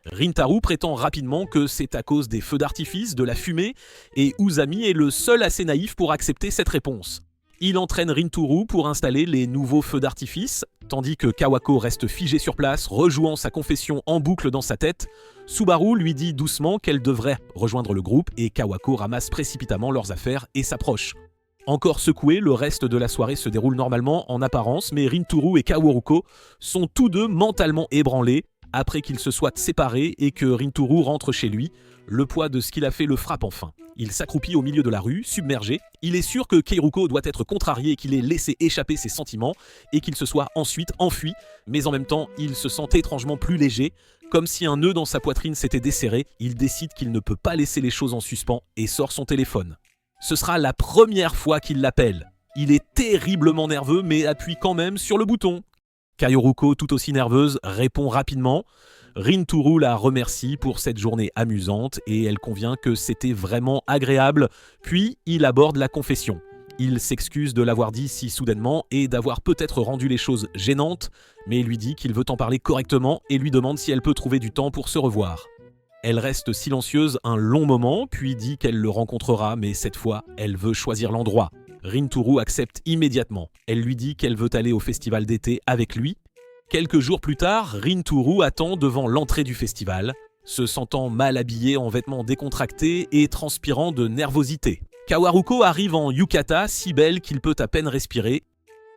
Speaker 1: Rintaro prétend rapidement que c'est à cause des feux d'artifice, de la fumée, et Usami est le seul assez naïf pour accepter cette réponse. Il entraîne Rintaro pour installer les nouveaux feux d'artifice, tandis que Kawako reste figée sur place, rejouant sa confession en boucle dans sa tête. Subaru lui dit doucement qu'elle devrait rejoindre le groupe et Kawako ramasse précipitamment leurs affaires et s'approche. Encore secoué, le reste de la soirée se déroule normalement en apparence, mais Rintaro et Kaoruko sont tous deux mentalement ébranlés après qu'ils se soient séparés et que Rintaro rentre chez lui. Le poids de ce qu'il a fait le frappe enfin. Il s'accroupit au milieu de la rue, submergé. Il est sûr que Keiruko doit être contrarié et qu'il ait laissé échapper ses sentiments et qu'il se soit ensuite enfui, mais en même temps, il se sent étrangement plus léger, comme si un nœud dans sa poitrine s'était desserré. Il décide qu'il ne peut pas laisser les choses en suspens et sort son téléphone. Ce sera la première fois qu'il l'appelle. Il est terriblement nerveux mais appuie quand même sur le bouton. Kaoruko, tout aussi nerveuse, répond rapidement. Rintaro la remercie pour cette journée amusante et elle convient que c'était vraiment agréable, puis il aborde la confession. Il s'excuse de l'avoir dit si soudainement et d'avoir peut-être rendu les choses gênantes, mais lui dit qu'il veut en parler correctement et lui demande si elle peut trouver du temps pour se revoir. Elle reste silencieuse un long moment, puis dit qu'elle le rencontrera, mais cette fois, elle veut choisir l'endroit. Rintaro accepte immédiatement. Elle lui dit qu'elle veut aller au festival d'été avec lui. Quelques jours plus tard, Rintaro attend devant l'entrée du festival, se sentant mal habillé en vêtements décontractés et transpirant de nervosité. Kaoruko arrive en yukata, si belle qu'il peut à peine respirer.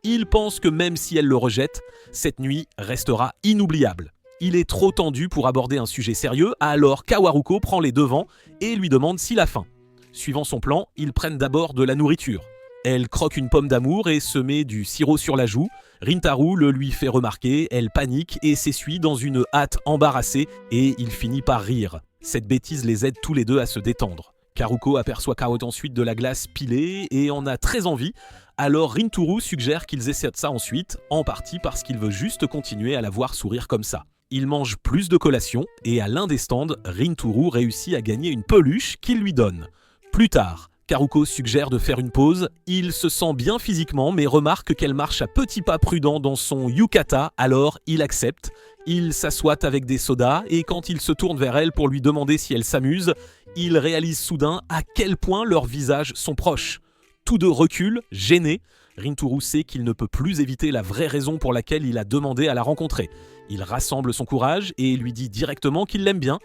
Speaker 1: Il pense que même si elle le rejette, cette nuit restera inoubliable. Il est trop tendu pour aborder un sujet sérieux, alors Kaoruko prend les devants et lui demande s'il a faim. Suivant son plan, ils prennent d'abord de la nourriture. Elle croque une pomme d'amour et se met du sirop sur la joue. Rintaro le lui fait remarquer, elle panique et s'essuie dans une hâte embarrassée et il finit par rire. Cette bêtise les aide tous les deux à se détendre. Kaoruko aperçoit Kao ensuite de la glace pilée et en a très envie. Alors Rintaro suggère qu'ils essaient ça ensuite, en partie parce qu'il veut juste continuer à la voir sourire comme ça. Il mange plus de collations et à l'un des stands, Rintaro réussit à gagner une peluche qu'il lui donne. Plus tard, Kaoruko suggère de faire une pause. Il se sent bien physiquement mais remarque qu'elle marche à petits pas prudents dans son yukata, alors il accepte. Il s'assoit avec des sodas et quand il se tourne vers elle pour lui demander si elle s'amuse, il réalise soudain à quel point leurs visages sont proches. Tous deux reculent, gênés. Rintaro sait qu'il ne peut plus éviter la vraie raison pour laquelle il a demandé à la rencontrer. Il rassemble son courage et lui dit directement qu'il l'aime bien.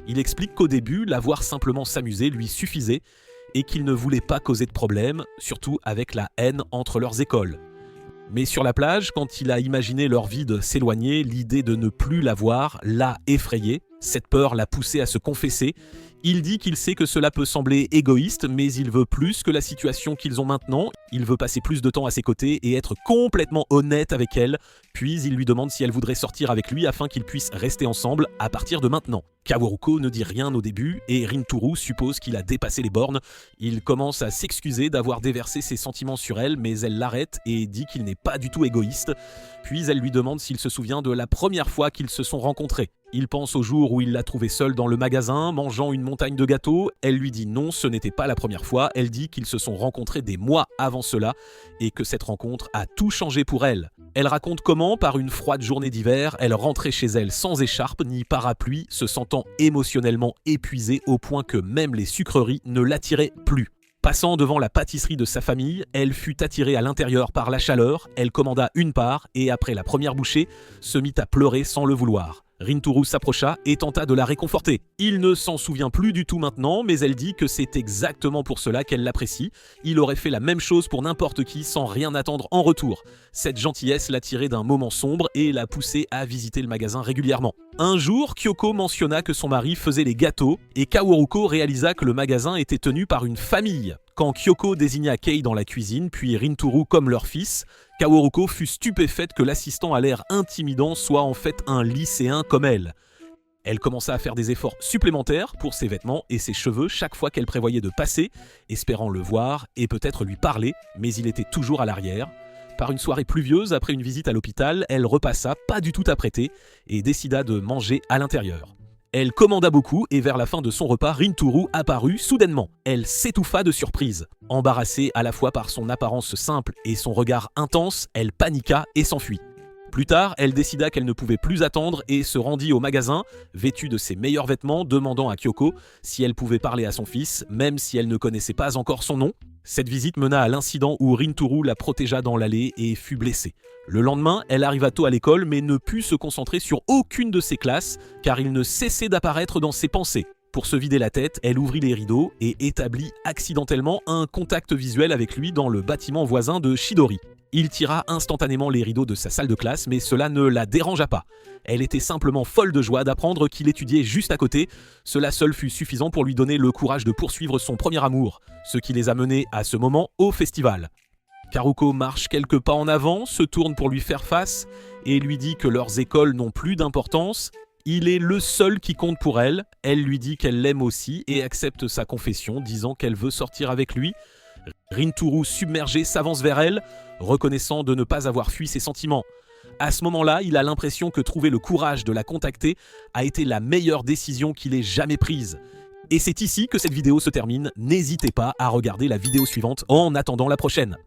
Speaker 1: Il explique qu'au début, la voir simplement s'amuser lui suffisait et qu'il ne voulait pas causer de problème, surtout avec la haine entre leurs écoles. Mais sur la plage, quand il a imaginé leur vie de s'éloigner, l'idée de ne plus la voir l'a effrayé. Cette peur l'a poussé à se confesser. Il dit qu'il sait que cela peut sembler égoïste, mais il veut plus que la situation qu'ils ont maintenant. Il veut passer plus de temps à ses côtés et être complètement honnête avec elle. Puis il lui demande si elle voudrait sortir avec lui afin qu'ils puissent rester ensemble à partir de maintenant. Kaoruko ne dit rien au début et Rintaro suppose qu'il a dépassé les bornes. Il commence à s'excuser d'avoir déversé ses sentiments sur elle, mais elle l'arrête et dit qu'il n'est pas du tout égoïste. Puis elle lui demande s'il se souvient de la première fois qu'ils se sont rencontrés. Il pense au jour où il l'a trouvée seule dans le magasin, mangeant une montagne de gâteaux. Elle lui dit non, ce n'était pas la première fois. Elle dit qu'ils se sont rencontrés des mois avant cela et que cette rencontre a tout changé pour elle. Elle raconte comment, par une froide journée d'hiver, elle rentrait chez elle sans écharpe ni parapluie, se sentant émotionnellement épuisée au point que même les sucreries ne l'attiraient plus. Passant devant la pâtisserie de sa famille, elle fut attirée à l'intérieur par la chaleur, elle commanda une part et après la première bouchée, se mit à pleurer sans le vouloir. Rintaro s'approcha et tenta de la réconforter. Il ne s'en souvient plus du tout maintenant, mais elle dit que c'est exactement pour cela qu'elle l'apprécie. Il aurait fait la même chose pour n'importe qui sans rien attendre en retour. Cette gentillesse l'a tiré d'un moment sombre et l'a poussé à visiter le magasin régulièrement. Un jour, Kyoko mentionna que son mari faisait les gâteaux et Kaoruko réalisa que le magasin était tenu par une famille. Quand Kyoko désigna Kei dans la cuisine, puis Rintaro comme leur fils, Kaoruko fut stupéfaite que l'assistant à l'air intimidant soit en fait un lycéen comme elle. Elle commença à faire des efforts supplémentaires pour ses vêtements et ses cheveux chaque fois qu'elle prévoyait de passer, espérant le voir et peut-être lui parler, mais il était toujours à l'arrière. Par une soirée pluvieuse, après une visite à l'hôpital, elle repassa, pas du tout apprêtée, et décida de manger à l'intérieur. Elle commanda beaucoup et vers la fin de son repas, Rintaro apparut soudainement. Elle s'étouffa de surprise. Embarrassée à la fois par son apparence simple et son regard intense, elle paniqua et s'enfuit. Plus tard, elle décida qu'elle ne pouvait plus attendre et se rendit au magasin, vêtue de ses meilleurs vêtements, demandant à Kyoko si elle pouvait parler à son fils, même si elle ne connaissait pas encore son nom. Cette visite mena à l'incident où Rintaro la protégea dans l'allée et fut blessée. Le lendemain, elle arriva tôt à l'école mais ne put se concentrer sur aucune de ses classes car il ne cessait d'apparaître dans ses pensées. Pour se vider la tête, elle ouvrit les rideaux et établit accidentellement un contact visuel avec lui dans le bâtiment voisin de Chidori. Il tira instantanément les rideaux de sa salle de classe, mais cela ne la dérangea pas. Elle était simplement folle de joie d'apprendre qu'il étudiait juste à côté. Cela seul fut suffisant pour lui donner le courage de poursuivre son premier amour, ce qui les a menés à ce moment au festival. Kaoruko marche quelques pas en avant, se tourne pour lui faire face et lui dit que leurs écoles n'ont plus d'importance. Il est le seul qui compte pour elle. Elle lui dit qu'elle l'aime aussi et accepte sa confession, disant qu'elle veut sortir avec lui. Rintaro, submergé, s'avance vers elle, reconnaissant de ne pas avoir fui ses sentiments. À ce moment-là, il a l'impression que trouver le courage de la contacter a été la meilleure décision qu'il ait jamais prise. Et c'est ici que cette vidéo se termine. N'hésitez pas à regarder la vidéo suivante en attendant la prochaine.